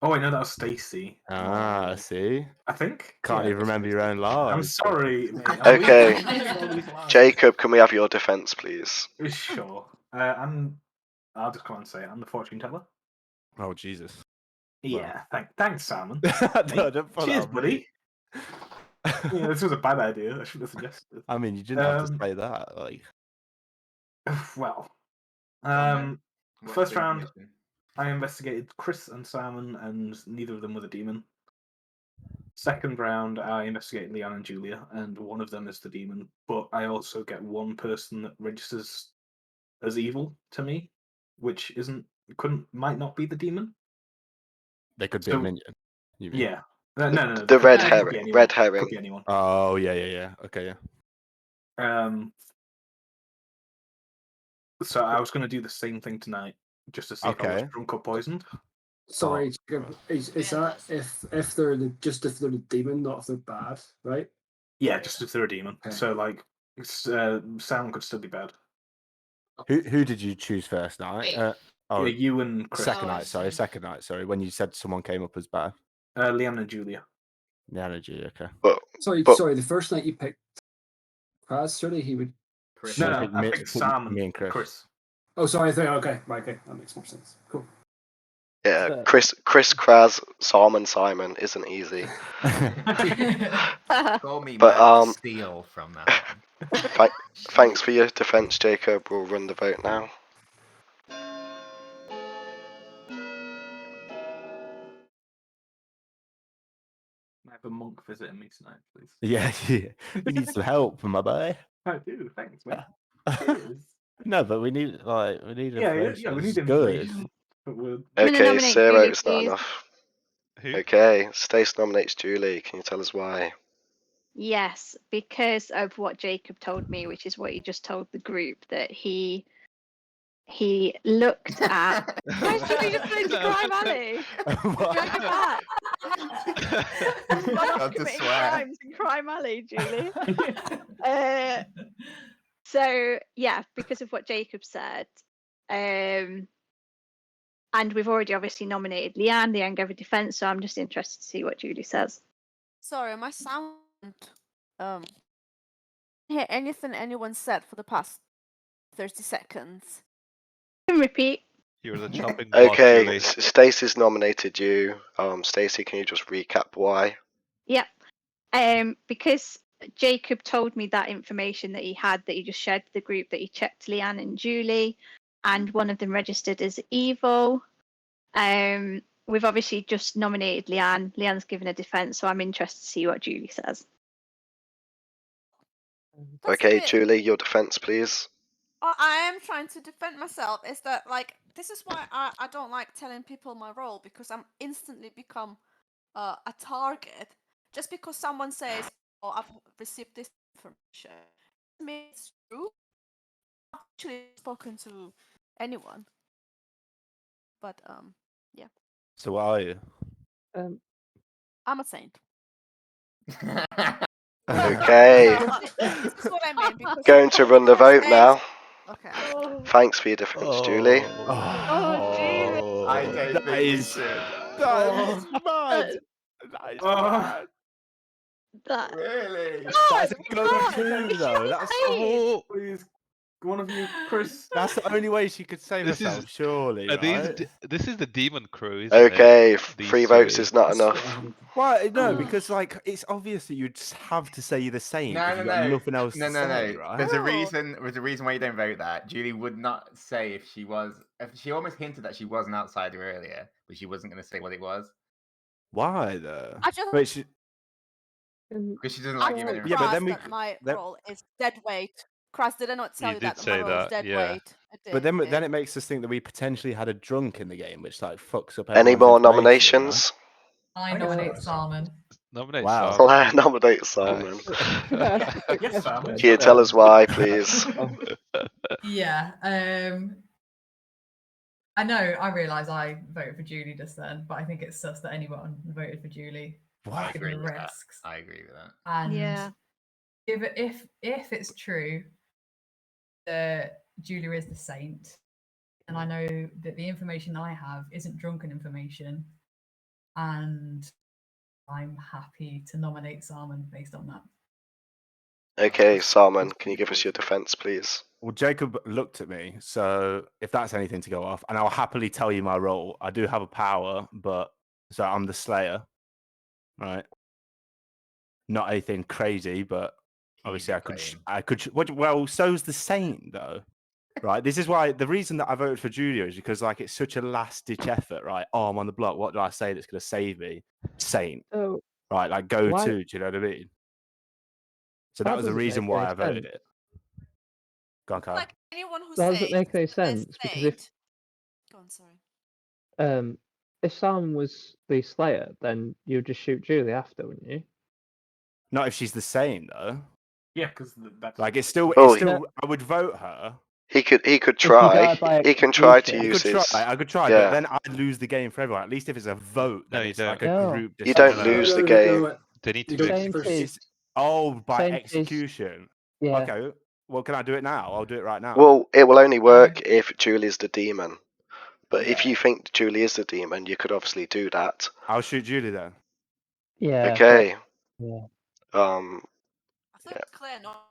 Oh, I know that was Stacy. Ah, see? I think. Can't Yeah, even remember your own I'm lies. sorry, mate. Okay. All these lies. Jacob, can we have your defense, please? Sure. I'll just come and say it. I'm the fortune teller. Oh, Jesus. Yeah. Thanks, Simon. No, don't put that Cheers, on me. buddy. Yeah, this was a bad idea. I should have suggested. I mean, you didn't have to say that. Like, Well, What's first the round, information? I investigated Chris and Simon, and neither of them were the demon. Second round, I investigated Leanne and Julia, and one of them is the demon. But I also get one person that registers as evil to me, which might not be the demon. they could be a minion. You mean? Yeah. No. The red could herring. be anyone. Red herring. Could be anyone. Oh, yeah. Okay, yeah. So I was going to do the same thing tonight, just to see if I was Okay. drunk or poisoned. Sorry, Jacob, is that if they're if they're the demon, not if they're bad, right? Yeah, just if they're a demon. Okay. So like, Sam could still be bad. Who did you choose first night? Wait. Oh, Yeah, you and Chris. second Oh, I night. Sorry, see. second night. Sorry, when you said someone came up as bad. Liam and Julia. Yeah, no, Julia. Okay. But Sorry, But- sorry. The first night you picked Kraz, surely he would. Chris. No, picked I me- picked picked Sam me and and Chris. Oh, sorry. I think okay, right, okay, that makes more sense. Cool. yeah, But- Chris, Kraz, Simon isn't easy. Call me But, Matt Steele from now on. Thanks for your defense, Jacob. We'll run the vote now. I have a monk visiting me tonight, please. Yeah, you need some help, my boy. I do. Thanks, man. Cheers. No, but we need information. Yeah. We need It's good. information. But we're... I'm gonna Okay, nominate zero Julie, is not please. enough. Who? Okay, Stace nominates Julie. Can you tell us why? Yes, because of what Jacob told me, which is what he just told the group, that he looked at. Guys, Julie just went into Crime Alley. Drag it back. Gone off Not to committing swear. crimes in Crime Alley, Julie. So yeah, because of what Jacob said, and we've already obviously nominated Leanne. Leanne gave a defense, so I'm just interested to see what Julie says. Sorry, my sound. Didn't hear anything anyone said for the past 30 seconds. Can repeat. You're the chopping block, Okay, Julie. Stacey's nominated you. Stacey, can you just recap why? Yep. Because Jacob told me that information that he had, that he just shared to the group, that he checked Leanne and Julie, and one of them registered as evil. We've obviously just nominated Leanne. Leanne's given a defense, so I'm interested to see what Julie says. That's a Okay, bit- Julie, your defense, please. I am trying to defend myself. Is that like this is why I don't like telling people my role, because I'm instantly become a target just because someone says, "Oh, I've received this information." I mean, it's true. I've actually spoken to anyone. But yeah, So what are you? I'm a saint. Okay. So, this is what I mean because Going to run the vote now. Okay. Thanks for your defence, Julie. Oh, Julie. I don't That think we is- should. That is mad. That is mad. That. Really? That's a God, go-to though. That's Shane. Please, one of you, Chris. that's the only way she could save This herself, is surely, are these right? this is the demon crew, isn't it? Okay, These 3 votes three. is not That's what enough. I'm- Well, no, Oh. because like it's obvious that you'd just have to say the same No, because no, you've got no. nothing else No, to no, say, no. right? There's a Oh. reason. There's a reason why you don't vote that. Julie would not say if she was. If she almost hinted that she was an outsider earlier, but she wasn't going to say what it was Why though? I just Wait, she, because she doesn't I like giving. told Yeah, but Kras then we that my then- role is dead weight. Kras, did I not tell You you did that my say role is that, dead yeah. weight? I did, but then I did. then it makes us think that we potentially had a drunk in the game, which like fucks up Any everyone's more information, right? nominations? I nominate Salmon. Nominate Wow. Sam. Claire, nominate Simon. Nice. Can I ask a quick Yes, Sam. question? Can you tell us why, please? Yeah. I know. I realise I voted for Julie just then, but I think it's sus that anyone voted for Julie. I What? agree Given the with that. risks. I agree with that. And Yeah. if it's true that Julia is the saint, and I know that the information I have isn't drunken information, and I'm happy to nominate Salmon based on that. Okay, Simon, can you give us your defence, please? Well, Jacob looked at me, so if that's anything to go off, and I'll happily tell you my role. I do have a power, but so I'm the Slayer, right? Not anything crazy, but obviously Easy I claim. could. Well, so's the Saint though, right? This is why the reason that I voted for Julia is because like it's such a last ditch effort, right? Oh, I'm on the block. What do I say that's going to save me? Saint, So right? Like go Why- to. Do you know what I mean? So How that was the does it reason make why any I voted sense? it. Go on, Kyle. Like anyone who How does it says make any the sense? Because saint. Go on, sorry. if Sam was the Slayer, then you'd just shoot Julie after, wouldn't you? Not if she's the same though. Yeah, because that's Like it's still, Oh, I would vote her. He could you try. die by He can try to execution. I use could his. try. I could try, Yeah. but then I'd lose the game for everyone. At least if it's a vote, then No, you it's like a don't. group You decision. don't No, lose no, the no, game. no, They need to You do don't Saint first. is Oh, by Saint is- execution. yeah. Okay. Well, can I do it now? I'll do it right now. Well, it will only work if Julie's the demon. But if Yeah. you think Julie is the demon, you could obviously do that. I'll shoot Julie then. Yeah. Okay. But, yeah. I thought Yeah. Claire not.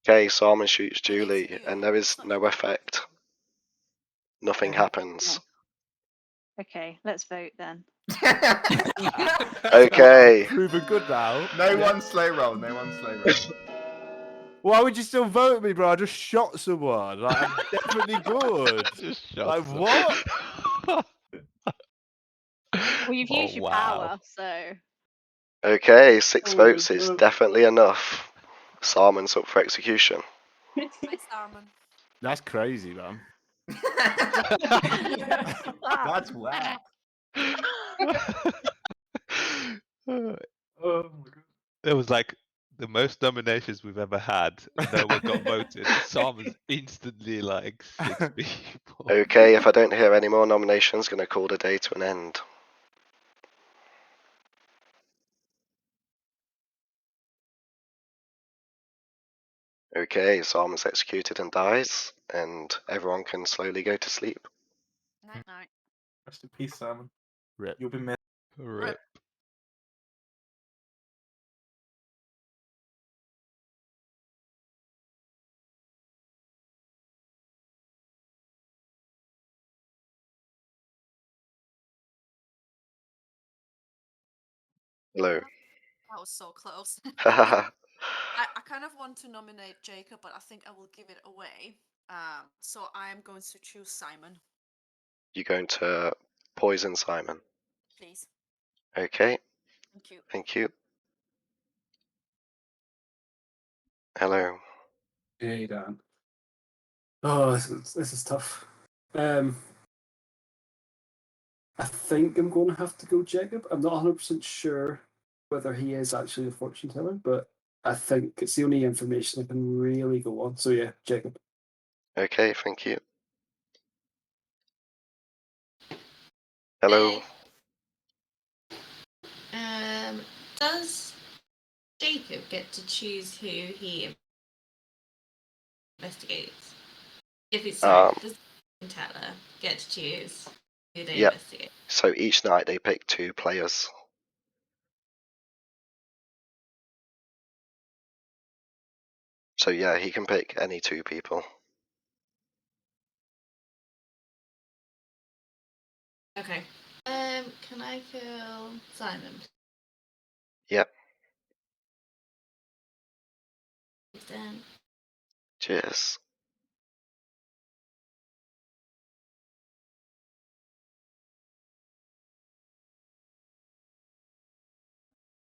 Okay, Simon shoots Nominating Julie, you. and there is It's not no even- effect. Nothing Okay. happens. Okay, let's vote then. Okay. Proven good now. No one slow roll. No one slow roll. Why would you still vote me, bro? I just shot someone. Like I'm definitely good. Just shot Like some- what? Well, you've Oh, used your wow. power, so Okay, 6 Oh my votes is God. definitely enough. Simon's up for execution. Hi, Starman. That's crazy, man. That's whack. Oh my god. It was like the most nominations we've ever had. No one got voted. Simon's instantly like 6 people. Okay, if I don't hear any more nominations, gonna call the day to an end. Okay, Simon's executed and dies, and everyone can slowly go to sleep. Night, night. Rest in peace, Simon. Rip. You'll be missed. Rip. Hello. That was so close. I I kind of want to nominate Jacob, but I think I will give it away. So I am going to choose Simon, You're going to poison Simon. please. Okay, Thank you. thank you. Hello. Hey, Dan. Oh, this is tough. I think I'm going to have to go Jacob. I'm not 100% sure whether he is actually a fortune teller, but I think it's the only information I can really go on. So yeah, Jacob. Okay, thank you. Hello. Does Jacob get to choose who he investigates? If it's sorry, does the teller get to choose who they Yep. investigate? So each night they pick 2 players. So yeah, he can pick any 2 people. Okay. Can I kill Simon? Yep. Then. Cheers.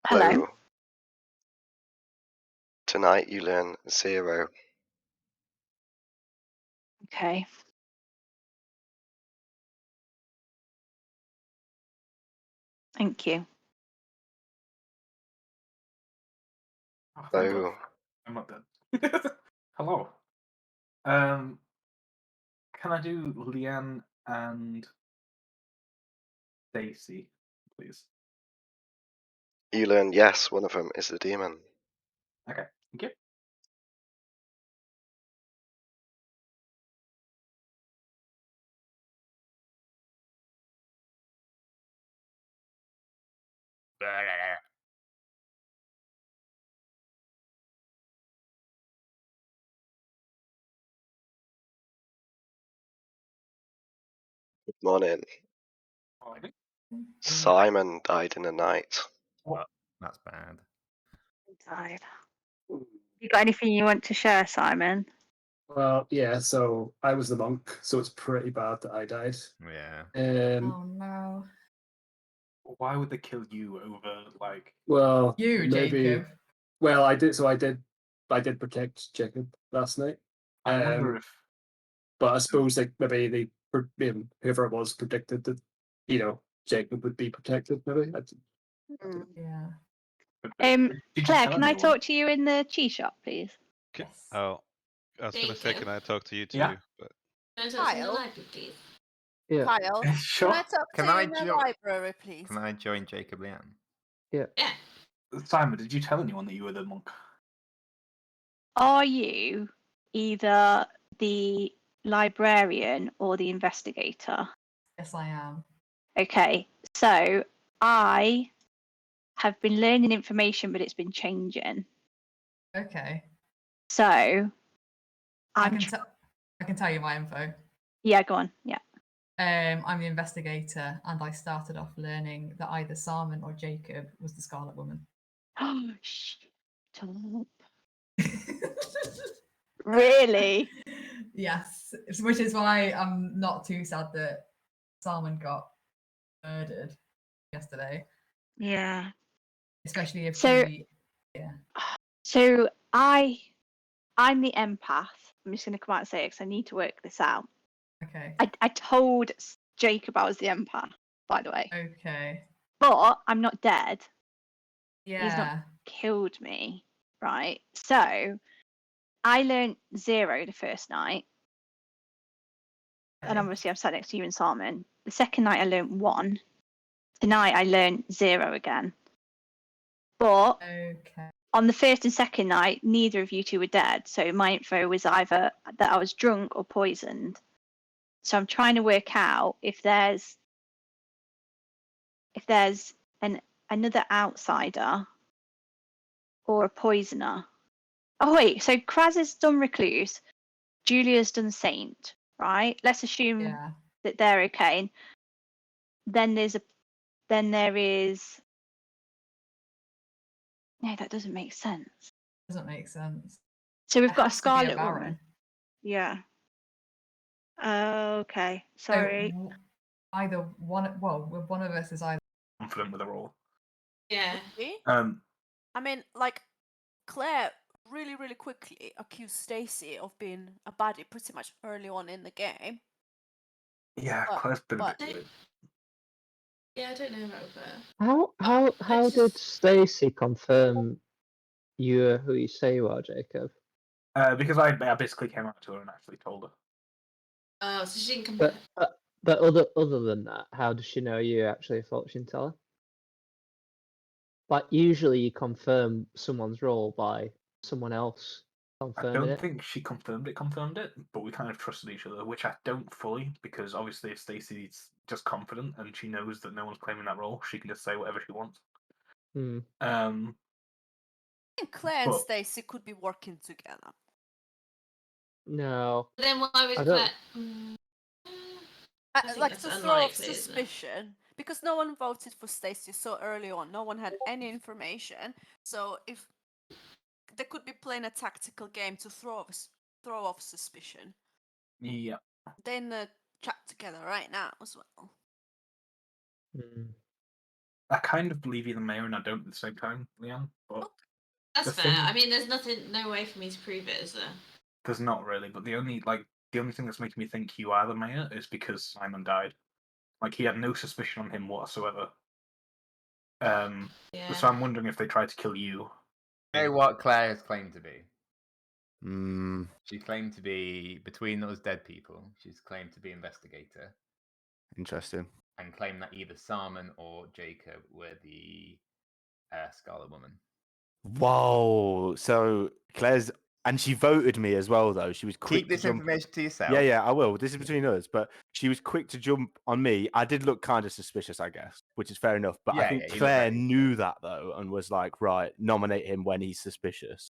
Hello. Tonight you learn 0. Okay. Thank you. Oh, thank God. So I'm not dead. Hello. Can I do Leanne and Daisy, please? you learn yes, one of them is the demon. Okay, thank you. Good morning. Alrighty. Simon died in the night. Oh, that's bad. Died. You got anything you want to share, Simon? Well, yeah. So I was the monk, so it's pretty bad that I died. Yeah. Oh no. Why would they kill you over like? Well, You, maybe. Jacob. Well, I did. So I did protect Jacob last night. I wonder if. But I suppose like maybe whoever it was predicted that Jacob would be protected. Maybe. Yeah. Did you Claire, tell can I anyone? talk to you in the tea shop, please? Okay. Yes. Oh, I was gonna say, Jacob. can I talk to you too? Yeah. But Can I talk to you in the Kyle? library, please? Yeah. Kyle, Sure. can I talk Can to you I in the jo- library, please? Can I join Jacob Leanne? yeah. Yeah. Simon, did you tell anyone that you were the monk? Are you either the librarian or the investigator? Yes, I am. Okay, so I have been learning information, but it's been changing. Okay. So I I'm. can tell you my info. Yeah, go on. Yeah. I'm the investigator, and I started off learning that either Simon or Jacob was the Scarlet Woman. Oh, shut up. Really? Yes, which is why I'm not too sad that Salmon got murdered yesterday, Yeah. especially if So- she. Yeah. So I'm the empath. I'm just going to come out and say it because I need to work this out. Okay. I told Jacob I was the empath, by the way. Okay. But I'm not dead. Yeah. He's not killed me, right? So I learned 0 the first night. And Okay. obviously I'm sat next to you and Simon. The second night I learned 1. Tonight I learned 0 again. But Okay. on the first and second night, neither of you two were dead. So my info was either that I was drunk or poisoned. So I'm trying to work out if there's another outsider or a poisoner. Oh wait, so Kraz has done recluse, Julia's done saint, right? Let's assume Yeah. that they're okay. And then there is. No, that doesn't make sense. Doesn't make sense. So we've It got a has to be Scarlet Baron. Woman. Yeah. Okay. So Sorry. either one. Well, one of us is either. Confident with the role. Yeah. See? Um, I mean, like, Claire really, really quickly accused Stacy of being a baddie pretty much early on in the game. Yeah, But- Claire's been a but- bit weird. Yeah, I don't know about that. How just- did Stacy confirm you are who you say you are, Jacob? Because I basically came up to her and actually told her. Oh, so she didn't come. But But other than that, how does she know you're actually a fortune teller? Like usually you confirm someone's role by someone else I confirming don't it. think she confirmed it, but we kind of trusted each other, which I don't fully, because obviously if Stacey's just confident and she knows that no one's claiming that role, she can just say whatever she wants. Hmm. I think Claire and But- Stacey could be working together. No. Then why I would don't- Claire? I think Like that's to throw off unlikely, isn't it? suspicion, because no one voted for Stacey so early on. No one had any information. So if they could be playing a tactical game to throw off suspicion, Yeah. then chat together right now as well. Hmm. I kind of believe you're the mayor and I don't at the same time, Leanne, but That's The fair. thing- I mean, there's no way for me to prove it, is there? there's not really. But the only thing that's making me think you are the mayor is because Simon died. Like, he had no suspicion on him whatsoever. Yeah. So I'm wondering if they tried to kill you. You know what Claire has claimed to be? Mm, She claimed to be between us dead people. She's claimed to be investigator interesting. and claimed that either Salmon or Jacob were the Scarlet Woman. Whoa. So Claire's, and she voted me as well, though. She was quick Keep this to jump. information to yourself. Yeah, I will. This is between us, but she was quick to jump on me. I did look kind of suspicious, I guess, which is fair enough. But I Yeah, think yeah, you look Claire very knew that though, and was like, right, nominate him when he's suspicious,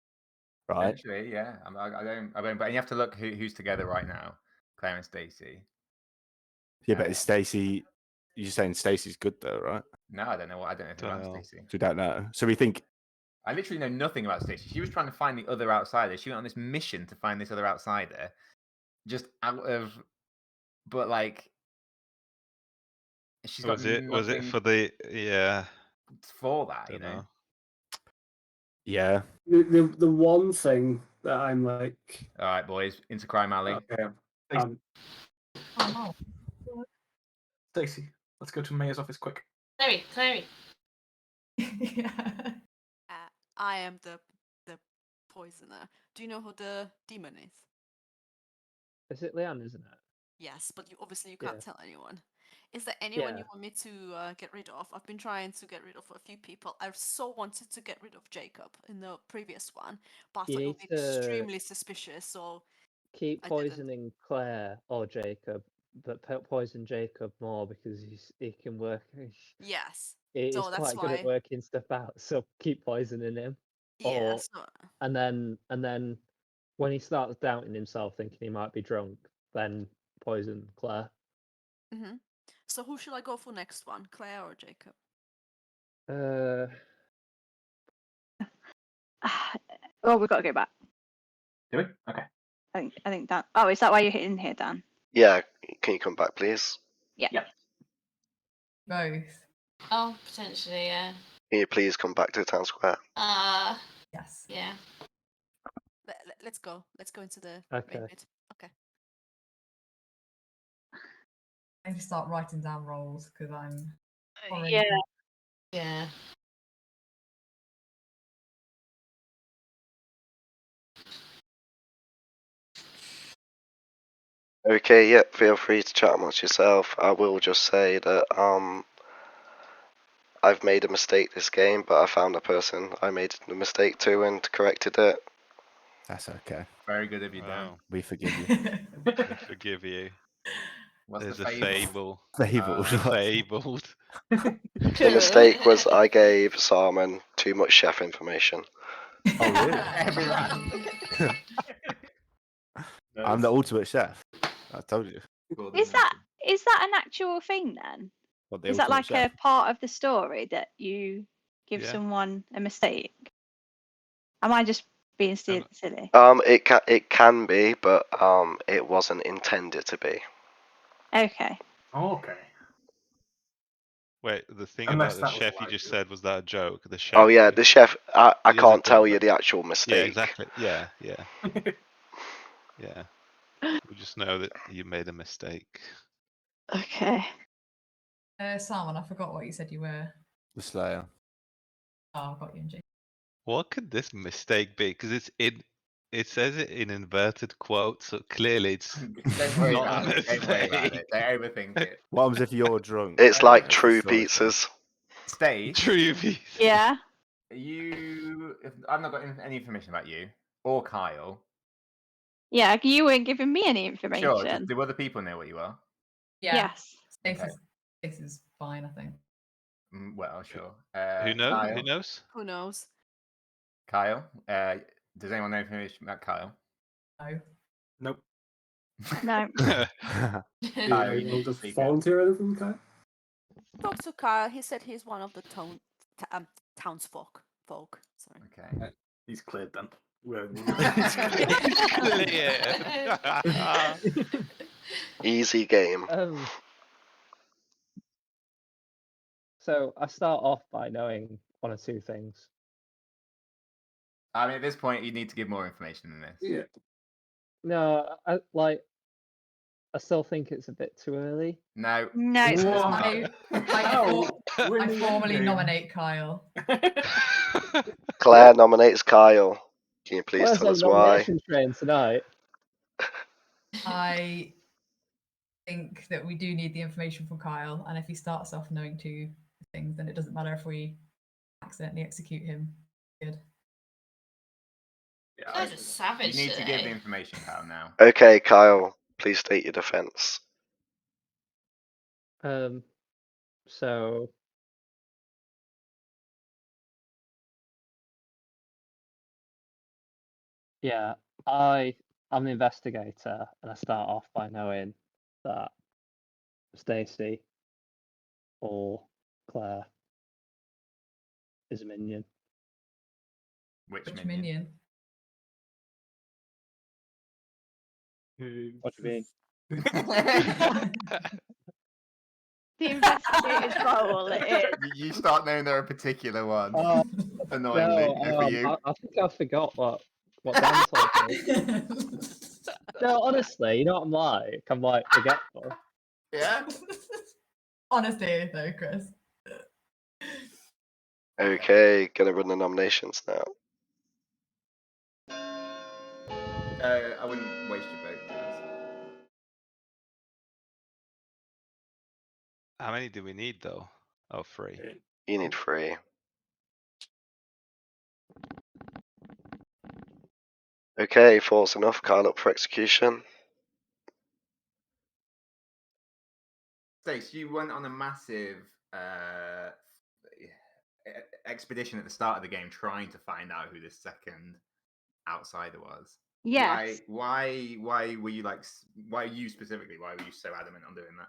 right? Potentially, yeah. I don't. But you have to look who's together right now. Claire and Stacey. Yeah, but is Stacey? You're saying Stacey's good though, right? No, I don't know. I don't know anything about Dunno. Stacey. So we don't know. So we think, I literally know nothing about Stacey. She was trying to find the other outsider. She went on this mission to find this other outsider, just out of. But like, she's got Was it nothing for the for that, you don't know. know. yeah, The one thing that I'm like, All right, boys, into Crime Alley. okay, Oh Stacey, let's go to Mayor's office quick. Clary. no. Yeah. I am the poisoner. Do you know who the demon is? Is it Leanne, isn't it? Yes, but you can't Yeah. tell anyone. Is there anyone you Yeah. want me to get rid of? I've been trying to get rid of a few people. I so wanted to get rid of Jacob in the previous one, but I You thought it need would be to extremely suspicious, so keep I didn't. poisoning Claire or Jacob, but poison Jacob more because he can work. Yes. He's So that's quite good at why. working stuff out. So keep poisoning him. Yeah. Or So, and then when he starts doubting himself, thinking he might be drunk, then poison Claire. hmm So who should I go for next one, Claire or Jacob? Oh, we've got to go back. Do we? Okay. I think Dan. Oh, is that why you're in here, Dan? Yeah, can you come back, please? Yep. Both. Oh, potentially, yeah. Can you please come back to town square? Yes. Yeah. Let's go. Let's go into the Okay. main bit. Okay. I need to start writing down roles because I'm already. Yeah. Yeah. Okay, yep, feel free to chat amongst yourself. I will just say that I've made a mistake this game, but I found a person I made the mistake to and corrected it. that's okay. Very good of you, Dan. Wow. We forgive you. We forgive you. What's There's the a fable? fable. Fable. Fabled. The mistake was I gave Sarman too much chef information. Oh, really? Every round. I'm the ultimate chef. I told you. Is that an actual thing then? What, the Is that ultimate like chef? a part of the story that you give Yeah. someone a mistake? Am I just being silly? It can be, but it wasn't intended to be. Okay. Okay. Wait, the thing Unless about the that was a chef you lie, just too. said, was that a joke? The chef. Oh yeah, the chef. I He is a can't tell you good- the actual Yeah, mistake. exactly. Yeah. Yeah. We just know that you made a mistake. Okay. Simon, I forgot what you said you were. The Slayer. Oh, I've got you in Jake. What could this mistake be? Because it's in it says it in inverted quotes, so clearly it's Don't worry not about a it. Don't worry about mistake. it. Don't overthink it. What happens if you're drunk? It's like As the true story says? pizzas. Stace, True piece. Yeah. if I've not got any information about you or Kyle. Yeah, you weren't giving me any Sure. information. Do other people know what you are? Yeah. Yes. Stace is fine, I think. Well, sure. Who knows? Kyle. Who knows? Who knows? Kyle. Does anyone know information about Kyle? No. Nope. No. Kyle, Are you you need able to to speak up. volunteer anything, Kai? Talk to Kyle. He said he's one of the townsfolk. Sorry. Okay. He's cleared then. Clear. Easy game. So I start off by knowing one or two things. I mean, at this point, you need to give more information than this. Yeah. No, I still think it's a bit too early. No. No. it's What? not. I formally nominate Kyle. Claire nominates Kyle. Can you please Where's tell the us why? nomination train tonight? I think that we do need the information from Kyle, and if he starts off knowing two things, then it doesn't matter if we accidentally execute him. Good. Yeah, That's a savage. You need to give the today. information, Kyle, now. Okay, Kyle, please state your defense. So yeah, I'm the investigator, and I start off by knowing that Stacy or Claire is a minion. Which Which minion? What do you mean? The investigator's role it is. You start knowing there are particular ones. Oh, Annoyingly, no, for you. I think I forgot what Dan told me. No, honestly, you know what I'm like? I'm like forgetful. Yeah. Honestly, though, Chris. Okay, gonna run the nominations now. I wouldn't waste your vote, please. How many do we need though? Oh, 3. You need 3. Okay, 4's enough. Kyle up for execution. Stace, you went on a massive expedition at the start of the game trying to find out who this second outsider was. Yes. Why were you why you specifically? Why were you so adamant on doing that?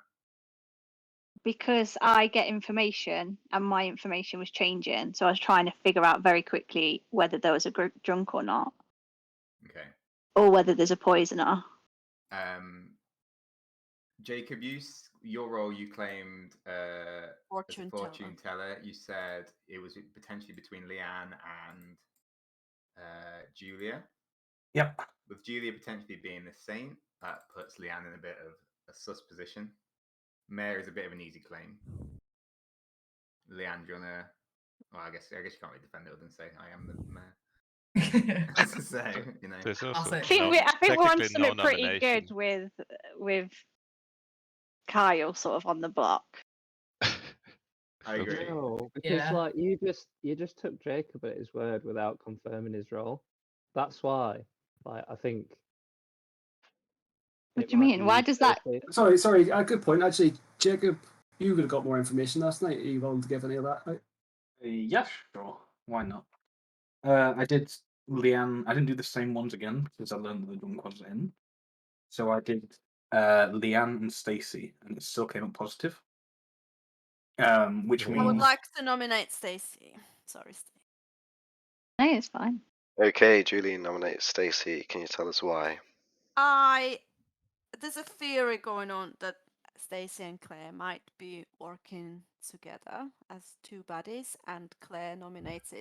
Because I get information and my information was changing. So I was trying to figure out very quickly whether there was a group drunk or not. Okay. Or whether there's a poisoner. Jacob, your role you claimed as a fortune teller. You said it was potentially between Leanne and Julia. Yep. With Julia potentially being the saint, that puts Leanne in a bit of a sus position. Mayor is a bit of an easy claim. Leanne, do you wanna? Well, I guess you can't really defend it other than say I am the mayor. So you know. There's also I think we're on technically something no pretty nomination. good with Kyle sort of on the block. I agree. No, because Yeah. like you just took Jacob at his word without confirming his role. That's why. Like I think. What do you mean? Why does that? Sorry. Good point. Actually, Jacob, you would have got more information last night. Are you willing to give any of that out? Yeah, sure. Why not? I did Leanne. I didn't do the same ones again because I learned that the drunk was in. So I did Leanne and Stacy, and it still came up positive. Which I would means like to nominate Stacy. Sorry, Stacy. No, it's fine. Okay, Julie nominates Stacy. Can you tell us why? There's a theory going on that Stacy and Claire might be working together as two buddies, and Claire nominates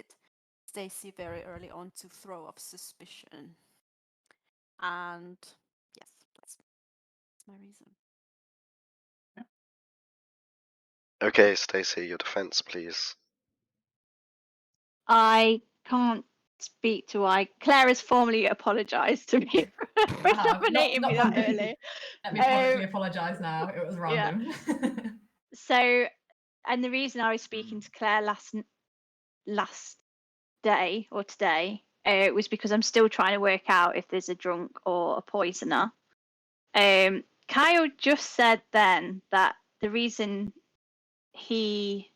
Stacy very early on to throw off suspicion. And yes, that's my reason. Okay, Stacy, your defense, please. I can't speak to why Claire has formally apologised to me for I have. nominating me that early. Let me publicly apologise now. It was Yeah. random. So, and the reason I was speaking to Claire last day or today was because I'm still trying to work out if there's a drunk or a poisoner. Kyle just said then that the reason he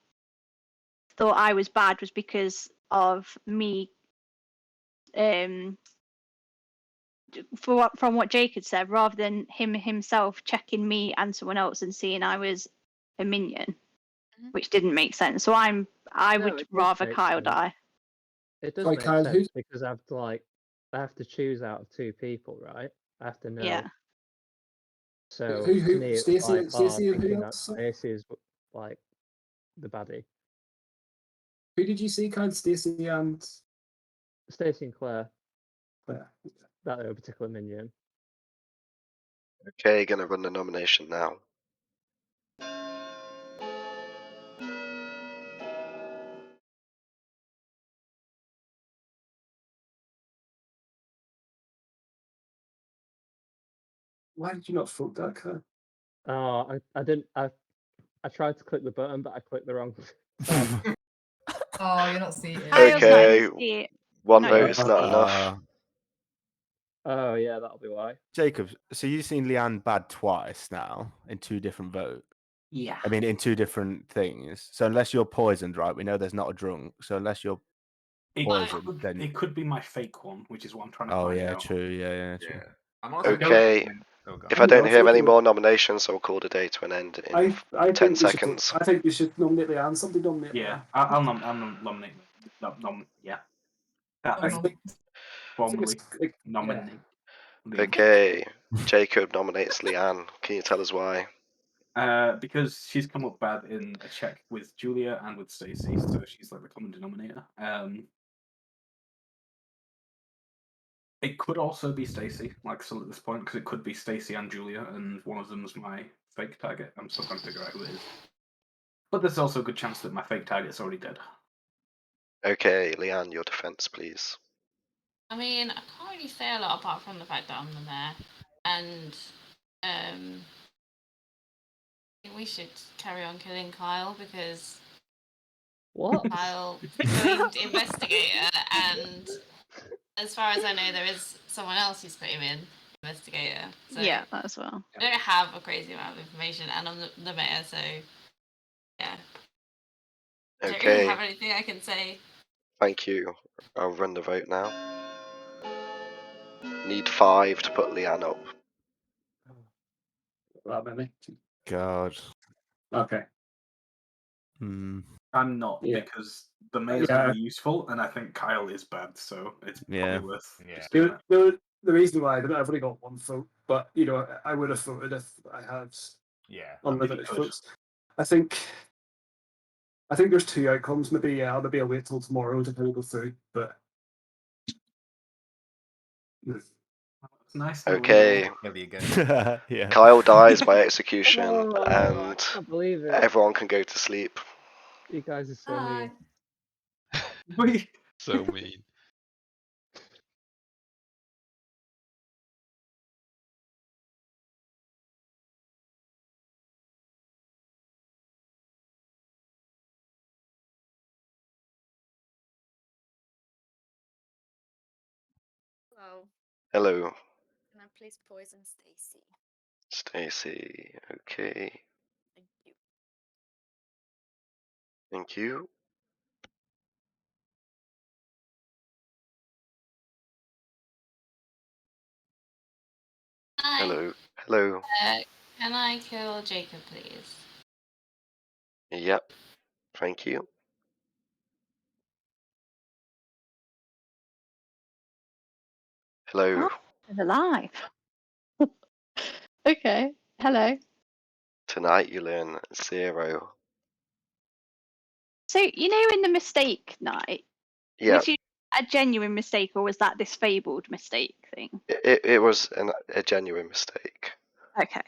thought I was bad was because of me. From what Jake had said, rather than him himself checking me and someone else and seeing I was a minion, which didn't make sense. So I No, would it does rather make Kyle sense. die. It does Sorry, make Kyle, sense who- because I have to choose out of two people, right? I have to know. Yeah. So Who- to me, it was Stacey- like, Stacey and who thinking that else? Stacey is like the baddie. Who did you see? Kind of Stacey and Stacey and Claire, Claire. that are a particular minion. Okay, gonna run the nomination now. Why did you not vote that, Kyle? Oh, I didn't. I tried to click the button, but I clicked the wrong tab. Oh, you're not seated. Kyle's not in Okay, the seat. one Not vote in is the not seat. enough. Oh yeah, that'll be why. Jacob, so you've seen Leanne bad twice now in two different votes. Yeah. I mean, in two different things. So unless you're poisoned, right? We know there's not a drunk. So unless you're It poisoned, could, then it could be my fake one, which is what I'm trying to oh find yeah, out. true. Yeah, true. Yeah. I'm also Okay, guessing- oh, God. if I don't Hang on, hear any so- more nominations, I'll call the day to an end in I 10 think we should. seconds. I think we should nominate Leanne. Somebody nominate. Yeah, Leanne. I'll nominate. Yeah. That I thing. think Formally it's like, nominate. Okay, Jacob nominates Leanne. Can you tell us why? Because she's come up bad in a check with Julia and with Stacey, so she's like the common denominator. It could also be Stacey, like still at this point, because it could be Stacey and Julia, and one of them's my fake target. I'm still trying to figure out who it is. But there's also a good chance that my fake target's already dead. Okay, Leanne, your defense, please. I mean, I can't really say a lot apart from the fact that I'm the mayor, and I think we should carry on killing Kyle because What? Kyle joined investigator, and as far as I know, there is someone else who's put him in investigator. So Yeah, that as well. I don't have a crazy amount of information, and I'm the mayor, so yeah. I don't really Okay, have anything I can say. thank you. I'll run the vote now. Need 5 to put Leanne up. that many. God. Okay. Hmm. I'm not, Yeah. because the mayor's Yeah. really useful, and I think Kyle is bad, so it's Yeah. probably worth Yeah. just doing The, that. the reason why I've only got one vote, but you know, I would have voted if I had Yeah. unlimited could. votes. I think there's two outcomes. Maybe I'll wait till tomorrow to kind of go through. But It's nice that Okay, Kill you again. Yeah. Kyle dies by execution, Oh, I and can't believe it. everyone can go to sleep. You guys are so Hi. mean. So mean. Hello. Hello, Can I please poison Stacy? Stacey. Okay, Thank you. thank you. Hi. Hello, hello. Can I kill Jacob, please? Yep, thank you. Hello. Oh, he's alive. Okay. Hello. Tonight you learn 0. So you know, in the mistake night, Yeah, was you a genuine mistake, or was that this fabled mistake thing? it was a genuine mistake. Okay.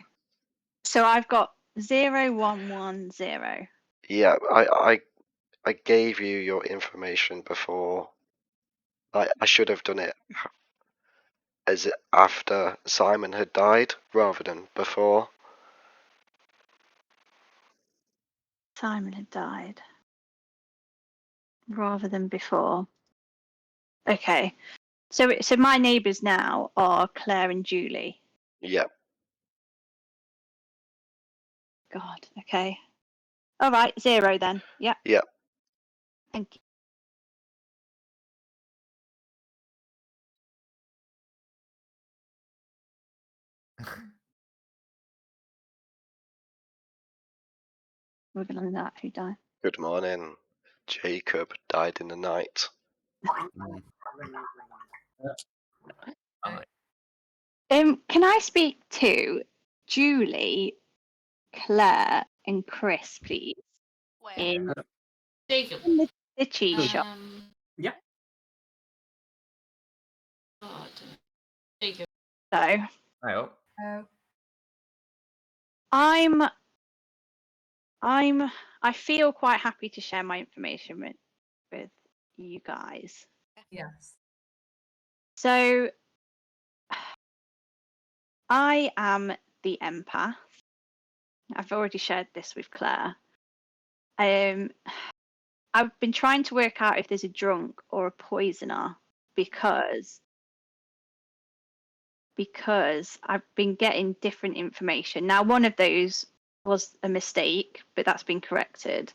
So I've got 0110. Yeah, I gave you your information before. I should have done it as after Simon had died rather than before. Simon had died rather than before. Okay. So my neighbours now are Claire and Julie. Yep. God. Okay. All right. 0 then. Yep. Yep. Thank you. Moving on to that. Who died? Good morning. Jacob died in the night. Mm. Can I speak to Julie, Claire, and Chris, please? Where? In Jacob. the cheese shop. Yeah. God. Jacob. So Oh, I feel quite happy to share my information with you guys. Yes. So I am the empath. I've already shared this with Claire. I've been trying to work out if there's a drunk or a poisoner because I've been getting different information. Now, one of those was a mistake, but that's been corrected.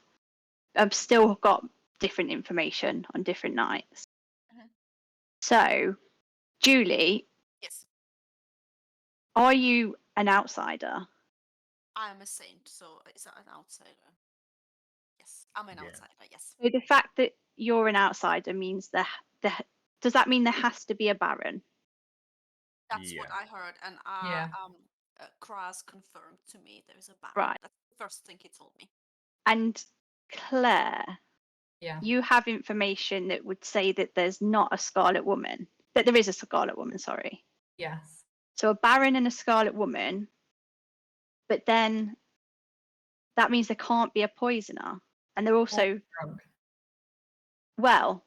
I've still got different information on different nights. Mhm. So, Julie, Yes, are you an outsider? I'm a saint, so is that an outsider? Yes, I'm an Yeah. outsider. Yes. So the fact that you're an outsider means does that mean there has to be a baron? That's what Yeah. I heard, and Yeah. Kraz confirmed to me there is a baron. Right. That's the first thing he told me. And Claire, Yeah. you have information that would say that there's not a Scarlet Woman, that there is a Scarlet Woman, sorry. Yes. So a baron and a Scarlet Woman, but then that means there can't be a poisoner. And they're also, Drunk. well,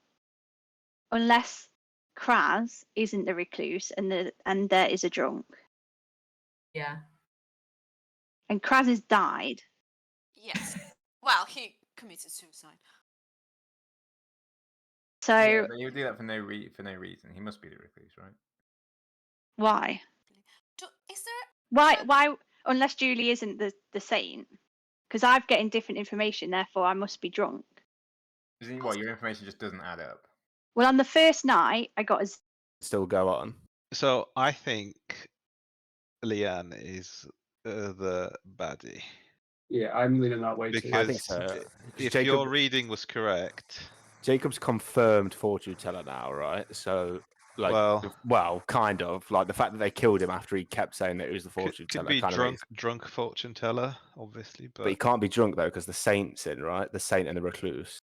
unless Kraz isn't the recluse and there is a drunk. Yeah. And Kraz has died. Yes. Well, he committed suicide. So Yeah, but he would do that for no reason. He must be the recluse, right? why? Is there? Why unless Julie isn't the saint? Because I'm getting different information, therefore I must be drunk. Isn't what your information just doesn't add up? Well, on the first night, I got Still go on. So I think Leanne is the baddie. Yeah, I'm leaning that way too. Because I think so. if Jacob, your reading was correct, Jacob's confirmed fortune teller now, right? So, like, well, kind of like the fact that they killed him after he kept saying that he was the fortune could teller. be Kind of drunk fortune teller, obviously, but he can't be drunk though because the saint's in, right? The saint and the recluse.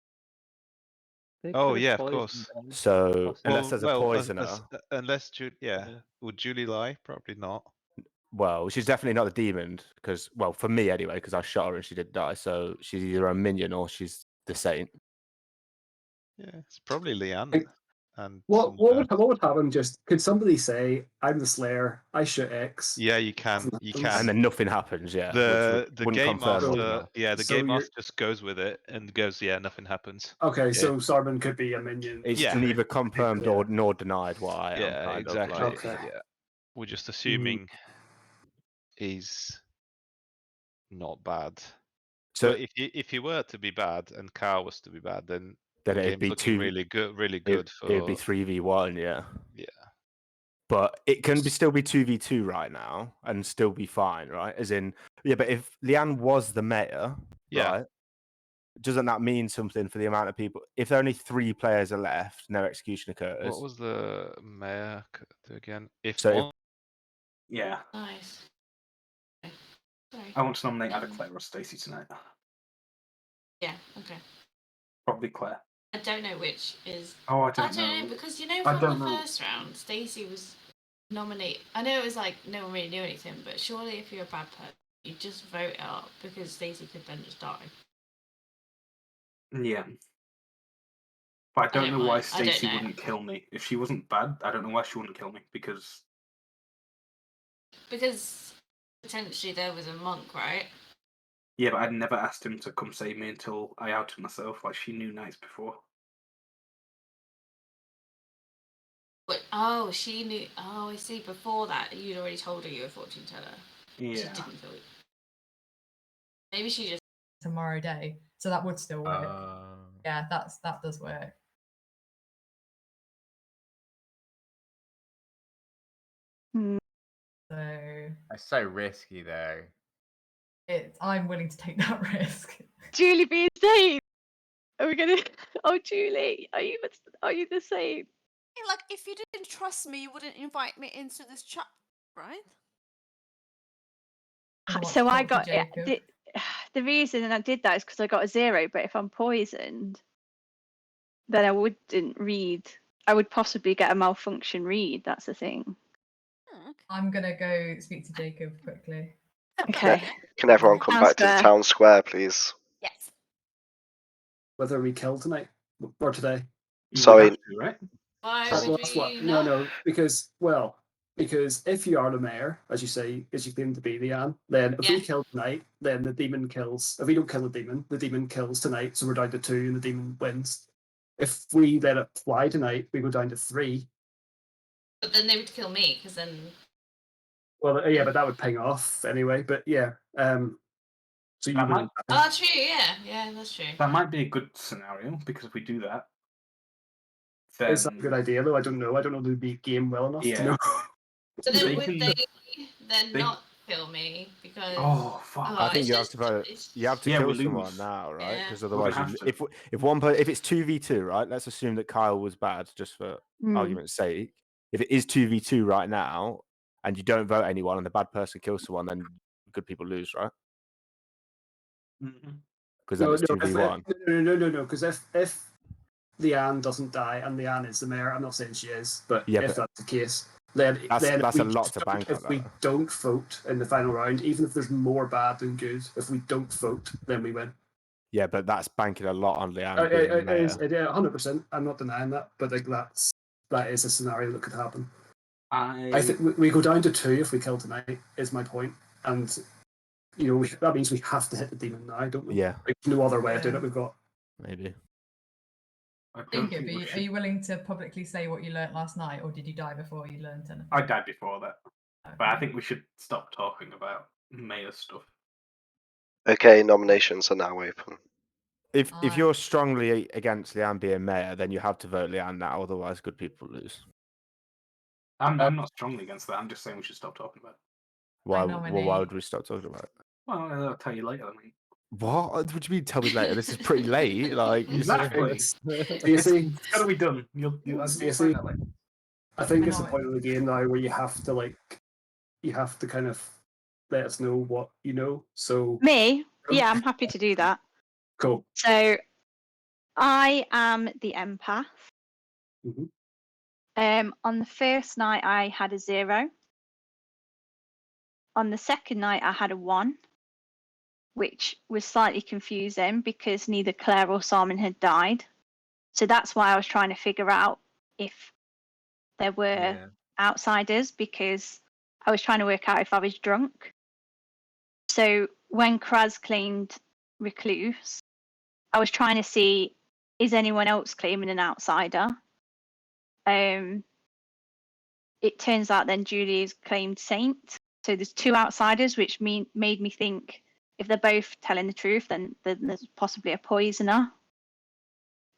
They Oh could have yeah, of poisoned course. him, So possibly. unless there's a poisoner, unless would Julie lie? Probably not. well, she's definitely not the demon because, well, for me anyway, because I shot her and she did die. So she's either a minion or she's the saint. Yeah, it's probably Leanne. Like, And what would happen? Just could somebody say, "I'm the Slayer. I shoot X." Yeah, you can. You can. And then nothing happens. Yeah, The wouldn't game confirm master, or deny. the So game you're- master just goes with it and goes, yeah, nothing happens. Okay, so Sarban could be a minion. It's Yeah. neither confirmed Yeah. or nor denied what I am. Yeah, Kind exactly. Of, like, Okay. Yeah, we're just assuming he's not bad. So but if he were to be bad and Carl was to be bad, then the it'd game's be looking two. really good. It'd be 3v1. Yeah. Yeah. But it can still be 2v2 right now and still be fine, right? As in, yeah, but if Leanne was the mayor, Yeah. right, doesn't that mean something for the amount of people? If there are only 3 players are left, no execution occurs. What was the mayor do again? Yeah. Nice. Okay. Sorry. I want to nominate either Claire or Stacey tonight. Yeah. Okay. Probably Claire. I don't know which is. Oh, I I don't don't know know. because you know I from don't the know. first round, Stacey was nominated. I know it was like no one really knew anything, but surely if you're a bad person, you just vote it up because Stacey could then just die. Yeah. But I don't know why mind. I don't Stacey know. wouldn't kill me. If she wasn't bad, I don't know why she wouldn't kill me, because potentially there was a monk, right? yeah, but I'd never asked him to come save me until I outed myself. Like, she knew nights before. But oh, she knew. Oh, I see. Before that, you'd already told her you were a fortune teller. She Yeah. didn't tell you. Maybe she just. Tomorrow day, so that would still work. Yeah, that does work. Hmm. So That's so risky, though. I'm willing to take that risk. Julie being saved. Are we gonna? Oh, Julie, are you the same? Like, if you didn't trust me, you wouldn't invite me into this chat, right? I want So to I talk to got Jacob. the reason I did that is because I got a 0. But if I'm poisoned, then I wouldn't read. I would possibly get a malfunction read. That's the thing. Okay. I'm gonna go speak to Jacob quickly. Okay. Can everyone come Town back to the square. town square, please? Yes. Whether we kill tonight or today. You Sorry. would have to, right? Why Well, would that's we what. not? No, because if you are the mayor, as you say, as you claim to be, Leanne, then if we Yeah. kill tonight, then the demon kills. If we don't kill the demon kills tonight, so we're down to 2 and the demon wins. If we let it fly tonight, we go down to 3. But then they would kill me because then. Well, yeah, but that would ping off anyway. But yeah, so you That wouldn't. Oh, true. Yeah, that's true. That might be a good scenario, because if we do that, then Is that a good idea though? I don't know. I don't know the game well enough to know. So then They would can- they then they- not kill me because? Oh fuck! I think it's you have just- to vote. it's You have to Yeah, kill we someone lose. now, right? Yeah. Because We're otherwise, gonna have to. if it's 2v2, right? Let's assume that Kyle was bad, just for Hmm. argument's sake. If it is 2v2 right now, and you don't vote anyone, and the bad person kills someone, then good people lose, right? Mhm. Because then it's 2v1. No. Because if Leanne doesn't die and Leanne is the mayor, I'm not saying she is, but Yeah, if but that's the case, then that's if a lot to bank on. if we don't vote in the final round, even if there's more bad than good, if we don't vote, then we win. Yeah, but that's banking a lot on Leanne being the mayor. 100%. I'm not denying that, but like that is a scenario that could happen. I I think we go down to 2 if we kill tonight. Is my point, and that means we have to hit the demon now, don't we? Yeah, Like, no other way of doing it. We've got. maybe. I don't Jacob, think we are should. you willing to publicly say what you learnt last night, or did you die before you learnt anything? I died before that, but I Okay. think we should stop talking about mayor stuff. Okay, nominations are now open. If I- you're strongly against Leanne being mayor, then you have to vote Leanne now. Otherwise, good people lose. I'm not strongly against that. I'm just saying we should stop talking about it. Why? nominate- Why would we stop talking about it? Well, I'll tell you later. I mean, What? What do you mean? Tell me later. This is pretty late. Like, exactly. Stacey, It's gotta be done. You'll Stacey, find out later. I think I it's the know point of the game now where you have to kind of let us know what you know. So Me? Yeah, I'm happy to do that. cool. So I am the empath. Mhm. On the first night, I had a 0. On the second night, I had a 1, which was slightly confusing because neither Claire or Simon had died. So that's why I was trying to figure out if there were outsiders, because I was trying to work out if I was drunk. So when Kraz claimed recluse, I was trying to see, is anyone else claiming an outsider? It turns out then Julie's claimed saint. So there's 2 outsiders, which made me think if they're both telling the truth, then there's possibly a poisoner.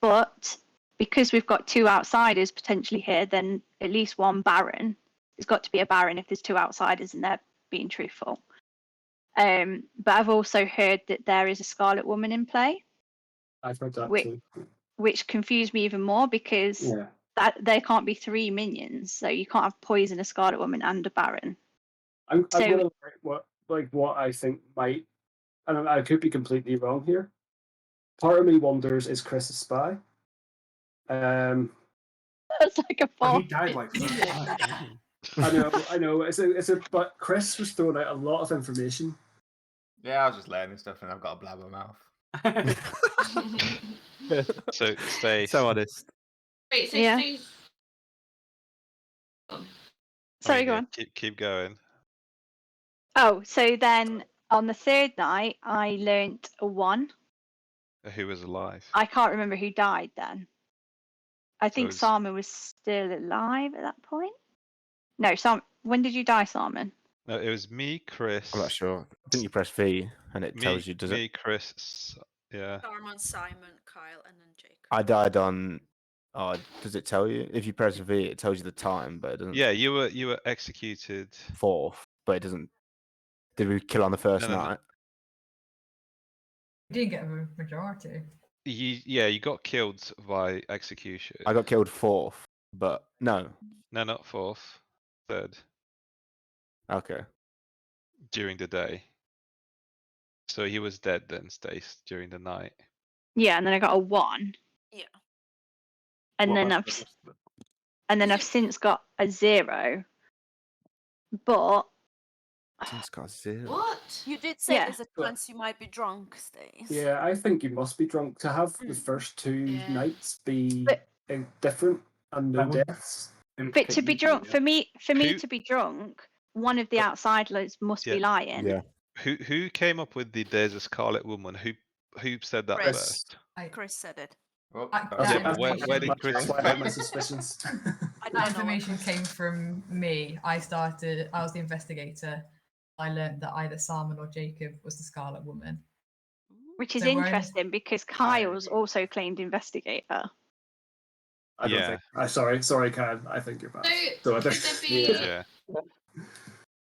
But because we've got 2 outsiders potentially here, then at least one Baron. There's got to be a Baron if there's 2 outsiders and they're being truthful. But I've also heard that there is a Scarlet Woman in play. I've heard that which, too. Which confused me even more because that there can't be 3 minions, so you can't have poison, a Scarlet Woman, and a Baron. I'm gonna what I think might, and I could be completely wrong here. Part of me wonders, is Chris a spy? That's like a Well, he false. died like 3 times. I know. But Chris was throwing out a lot of information. Yeah, I was just learning stuff and I've got a blabber mouth. So Stace. So honest. Wait, so Yeah. Steve. Oh. Sorry, go yeah, on. keep going. Oh, so then on the third night, I learnt a 1. Who was alive? I can't remember who died then. I So think it's- Simon was still alive at that point. No, when did you die, Simon? No, it was me, Chris. I'm not sure. I think you press V and it tells you. Does it? Me, Chris. Yeah. Sarman, Simon, Kyle, and then Jacob. I died on. Oh, does it tell you? If you press V, it tells you the time, but it doesn't. Yeah, you were executed. 4th, but it doesn't. Did we kill on the first No. night? You didn't get a majority. You got killed by execution. I got killed 4th, but no. No, not 4th. 3rd. Okay. During the day. So he was dead then, Stace, during the night. Yeah, and then I got a 1. Yeah. And What then about I've the rest of it? I've since got a 0. But It's got 0. What? You did say Yeah. there's a chance you might be drunk, Stace. Yeah, I think you must be drunk to have the Mm. first 2 Yeah. nights be But- different and no That would- deaths. but to be drunk for me Who- to be drunk, one of the outsiders must be Yeah. lying. Yeah. Who came up with the "There's a Scarlet Woman"? Who said that Chris. first? Chris said it. Oh, I- that was Yeah, it. but where did Chris? That's why I have my suspicions. I That don't know. information came from me. I was the investigator. I learned that either Simon or Jacob was the Scarlet Woman. Which is So we're in- interesting because Kyle's also claimed investigator. I don't Yeah. think. Sorry, Karen. I think you're bad. So, I could don't- there be? Yeah.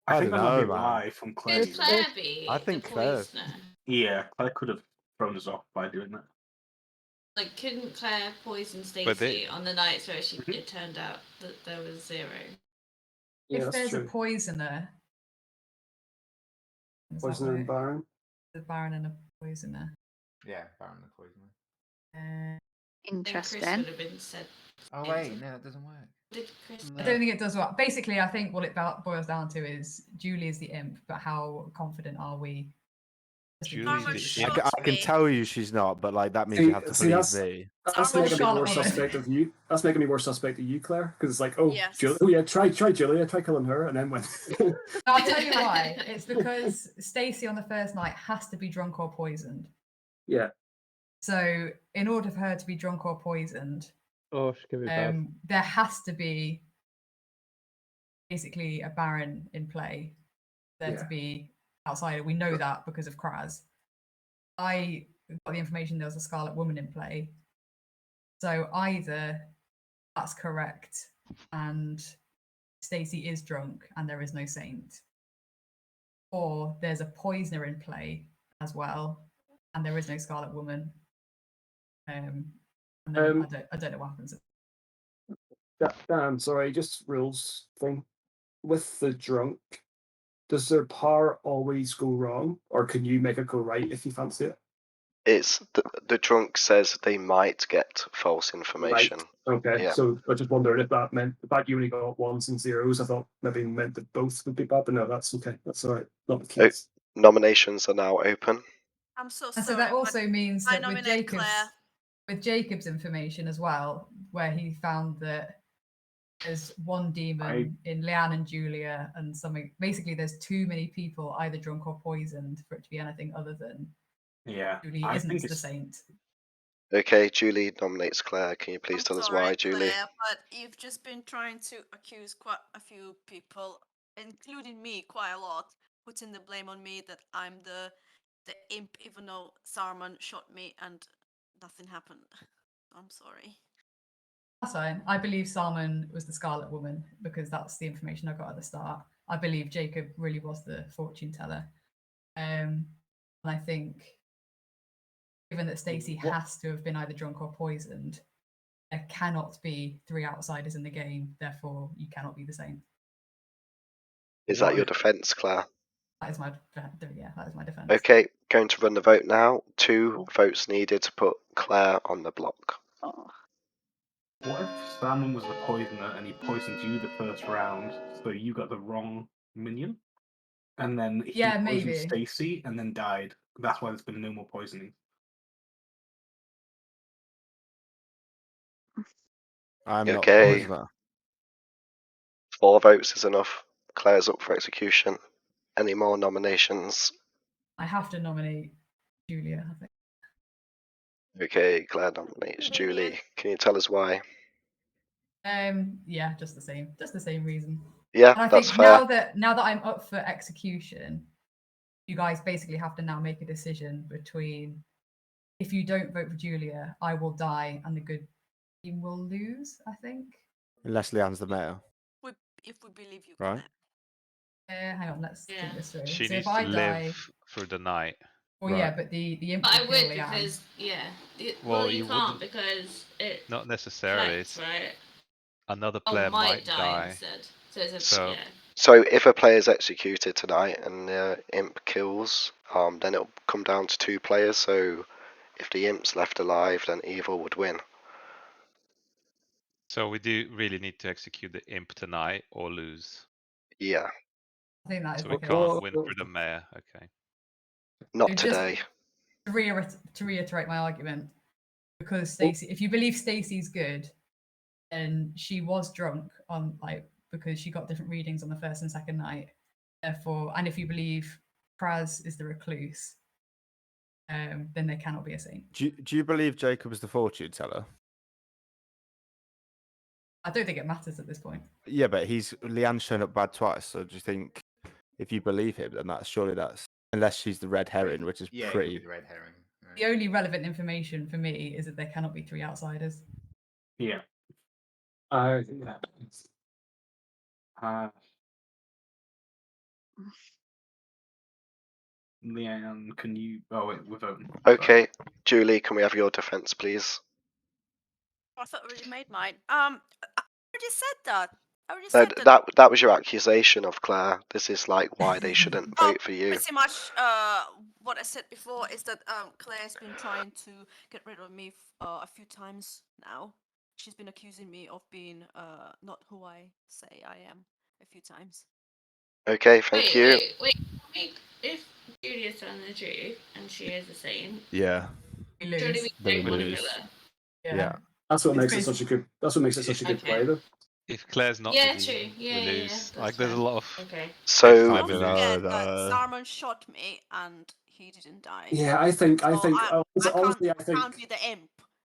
I I think that don't might be know, a man. lie from Claire. Could Claire be I think the Claire- poisoner? Yeah, Claire could have thrown us off by doing that. Like, couldn't Claire poison But Stacey on the nights where Mhm. it turned out that there was 0? Yeah, if that's there's true. a poisoner, is that Poisoner and right? Baron. The Baron and a poisoner. Yeah, Baron the Poisoner. Uh, Then Chris Interesting. would have been said. Oh wait, no, that doesn't work. Did Chris? I don't think it does work. Basically, I think what it boils down to is Julie is the imp, but how confident are we? Julie's Sarman the- shot I can me. tell you she's not, but like that means you have to See, believe that's- me. That's Sarman making me shot more woman. suspect of you. That's making me more suspect of you, Claire. Because it's like, oh, Yes. oh yeah, try Julia, try killing her, and then when. I'll tell you why. It's because Stacey on the first night has to be drunk or poisoned. Yeah. So, in order for her to be drunk or poisoned, Oh, she could be bad. there has to be basically a Baron in play. There to Yeah. be outsider. We know that because of Kraz. I got the information there was a Scarlet Woman in play. So either that's correct and Stacey is drunk and there is no saint, or there's a poisoner in play as well and there is no Scarlet Woman. And then I don't know what happens. Dan, sorry, just rules thing. With the drunk, does their power always go wrong, or can you make it go right if you fancy it? It's the drunk says they might get false information. Okay, Yeah. so I just wondered if that meant you only got 1s and 0s. I thought maybe it meant that both would be bad, but no, that's okay. That's all right. Not the case. Nominations are now open. I'm so sorry. And so that but also means I that nominate Claire. with Jacob's information as well, where he found that there's one demon in Leanne and Julia and something. Basically, there's too many people either drunk or poisoned for it to be anything other than Julie I isn't think the it's saint. Okay, Julie nominates Claire. Can you please I'm tell us sorry, why, Julie? Claire, but you've just been trying to accuse quite a few people, including me, quite a lot, putting the blame on me that I'm the imp, even though Saruman shot me and nothing happened. I'm sorry. That's fine. I believe Salmon was the Scarlet Woman because that's the information I got at the start. I believe Jacob really was the fortune teller. And I think, given that Stacey has to have been either drunk or poisoned, there cannot be 3 outsiders in the game. Therefore, you cannot be the same. Is that your defence, Claire? That is my that is my defense. Okay, going to run the vote now. 2 votes needed to put Claire on the block. Oh. What if Salmon was the poisoner and he poisoned you the first round, so you got the wrong minion? And then he poisoned maybe. Stacey and then died. That's why there's been no more poisoning. I'm not Okay. proposing that. 4 votes is enough. Claire's up for execution. Any more nominations? I have to nominate Julia, I think. Okay, Claire nominates Julie. Can you tell us why? Yeah, just the same reason. Yeah, And I that's think fair. now that I'm up for execution, you guys basically have to now make a decision between if you don't vote for Julia, I will die and the good team will lose, I think. Unless Leanne's the mayor, If we believe you, right? Hang on, let's Yeah. think this through. She So if needs I to die, live through the night. well, Right. yeah, but the imp But I will kill would Leanne. because Well, well, you you can't wouldn't. because it Not necessarily. reflects, right? Another Oh, player might might die. instead. So it's a So- yeah. So if a player is executed tonight and the imp kills, then it'll come down to 2 players. So if the imp's left alive, then evil would win. So we do really need to execute the imp tonight or lose. Yeah, I think that is So the we case. can't win through the mayor. Okay. not So just- today. To reiterate my argument, because Stacey, if you believe Stacey's good, then she was drunk on because she got different readings on the first and second night. Therefore, and if you believe Praz is the recluse, then they cannot be a saint. Do you believe Jacob is the fortune teller? I don't think it matters at this point. Yeah, but Leanne's shown up bad twice. So do you think if you believe him, then that's unless she's the red herring, which is Yeah, it could pretty. be the red herring. The only relevant information for me is that there cannot be 3 outsiders. Yeah. Leanne, can you? Oh wait, we're voting. Sorry. Okay, Julie, can we have your defense, please? I thought I already made mine. I already said that. I already No, said that. that was your accusation of Claire. This is like why they shouldn't vote for you. Pretty much what I said before is that Claire's been trying to get rid of me a few times now. She's been accusing me of being not who I say I am a few times. Okay, thank you. Wait. If Julia's telling the truth and she is the same, Yeah. We surely lose. we Then don't we want to lose. kill her. Yeah. That's what It's makes it basically- such a good. That's what makes it such a good Okay. play, though. If Claire's not Yeah, the true. demon, Yeah, we yeah, lose. that's Like there's a fair. lot of. Okay. So I Don't believe. forget that Sarmon shot me and he didn't die. Yeah, I think. So Honestly, I I think. can't be the imp.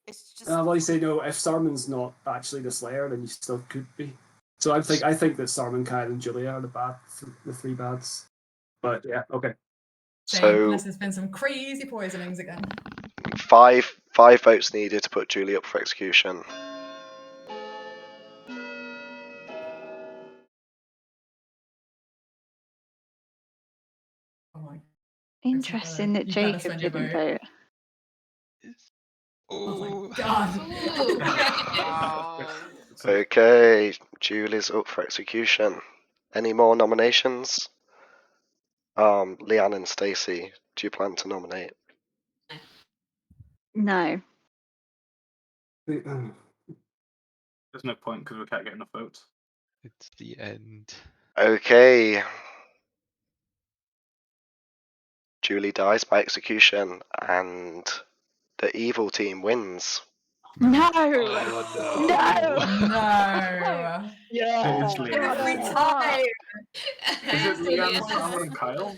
It's just. Well, you say no. If Sarmon's not actually the Slayer, then you still could be. So I think that Sarmon, Kyle, and Julia are the 3 bads. But yeah, okay. Same, So unless there's been some crazy poisonings again. 5 votes needed to put Julie up for execution. Oh my. Interesting that You better Jacob spend your didn't vote. vote. Oh my Ooh. god. Okay, Julie's up for execution. Any more nominations? Leanne and Stacey, do you plan to nominate? No. There's no point because we can't get enough votes. It's the end. Okay. Julie dies by execution, and the evil team wins. No. Oh no. No. Yeah. Seriously. Every time. Is it So Leanne, yes. Salmon, and Kyle?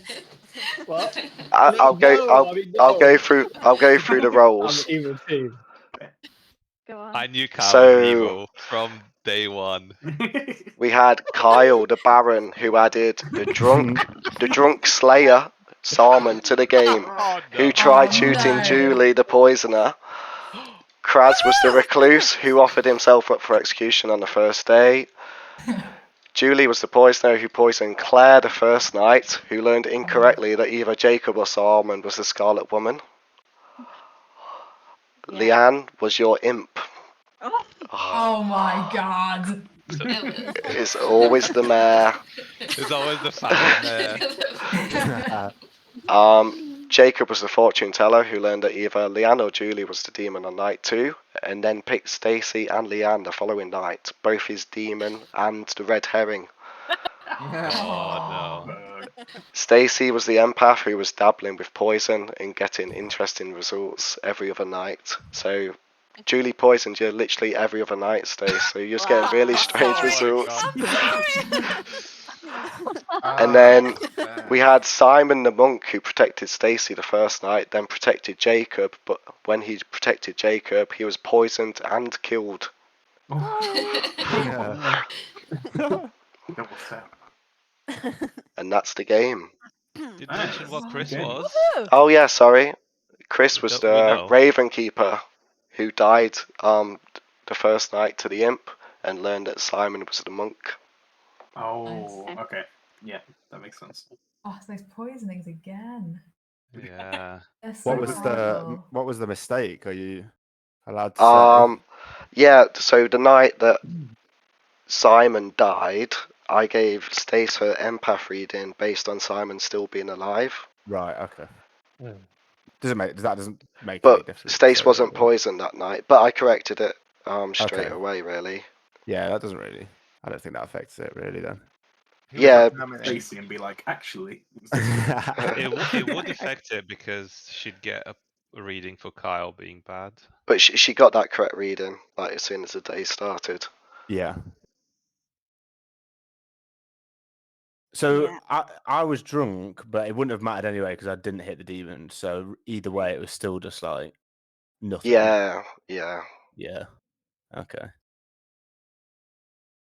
What? I'll go. No, I mean, no. I'll go through the I'm roles. the evil team. Go on. I knew Kyle So- was evil from day one. We had Kyle, the Baron, who added the drunk Slayer, Sarmon, to the game, Oh who no. tried Oh, shooting no. Julie, the poisoner. Kraz was the recluse, who offered himself up for execution on the first day. Julie was the poisoner who poisoned Claire the first night, who learned incorrectly that either Jacob or Sarmon was the Scarlet Woman. Yeah. Leanne was your imp. Oh my god. It's always the mayor. There's always the fat there. Jacob was the fortune teller who learned that either Leanne or Julie was the demon on night 2, and then picked Stacey and Leanne the following night, both his demon and the red herring. Oh no. Stacey was the empath who was dabbling with poison and getting interesting results every other night. So Julie poisoned you literally every other night, Stace, so you're just getting really Wow. strange Sorry. results. I'm sorry. And then we had Simon the monk who protected Stacy the first night, then protected Jacob, but when he protected Jacob, he was poisoned and killed. Yeah. Double step. And that's the game. Did mention what Nice. Chris Okay. was? Woohoo! Oh yeah, sorry. Chris was We the know. Raven Keeper who died the first night to the imp and learned that Simon was the monk. Oh, okay. Yeah, that makes sense. Oh, those poisonings again. Yeah. They're so horrible. What was the mistake? Are you allowed to say? Yeah, so the night that Simon died, I gave Stace her empath reading based on Simon still being alive. Right. Okay. Oh. Doesn't make any But difference. Stace so, wasn't poisoned that night, but I corrected it straight Okay. away, really. Yeah, that doesn't really. I don't think that affects it really. Then. Who would Yeah. have to nominate? Stacy and be like, actually. It would affect it because she'd get a reading for Kyle being bad. But she got that correct reading like as soon as the day started. Yeah. So Yeah. I was drunk, but it wouldn't have mattered anyway because I didn't hit the demon. So either way, it was still just like nothing. Yeah. Yeah. Okay.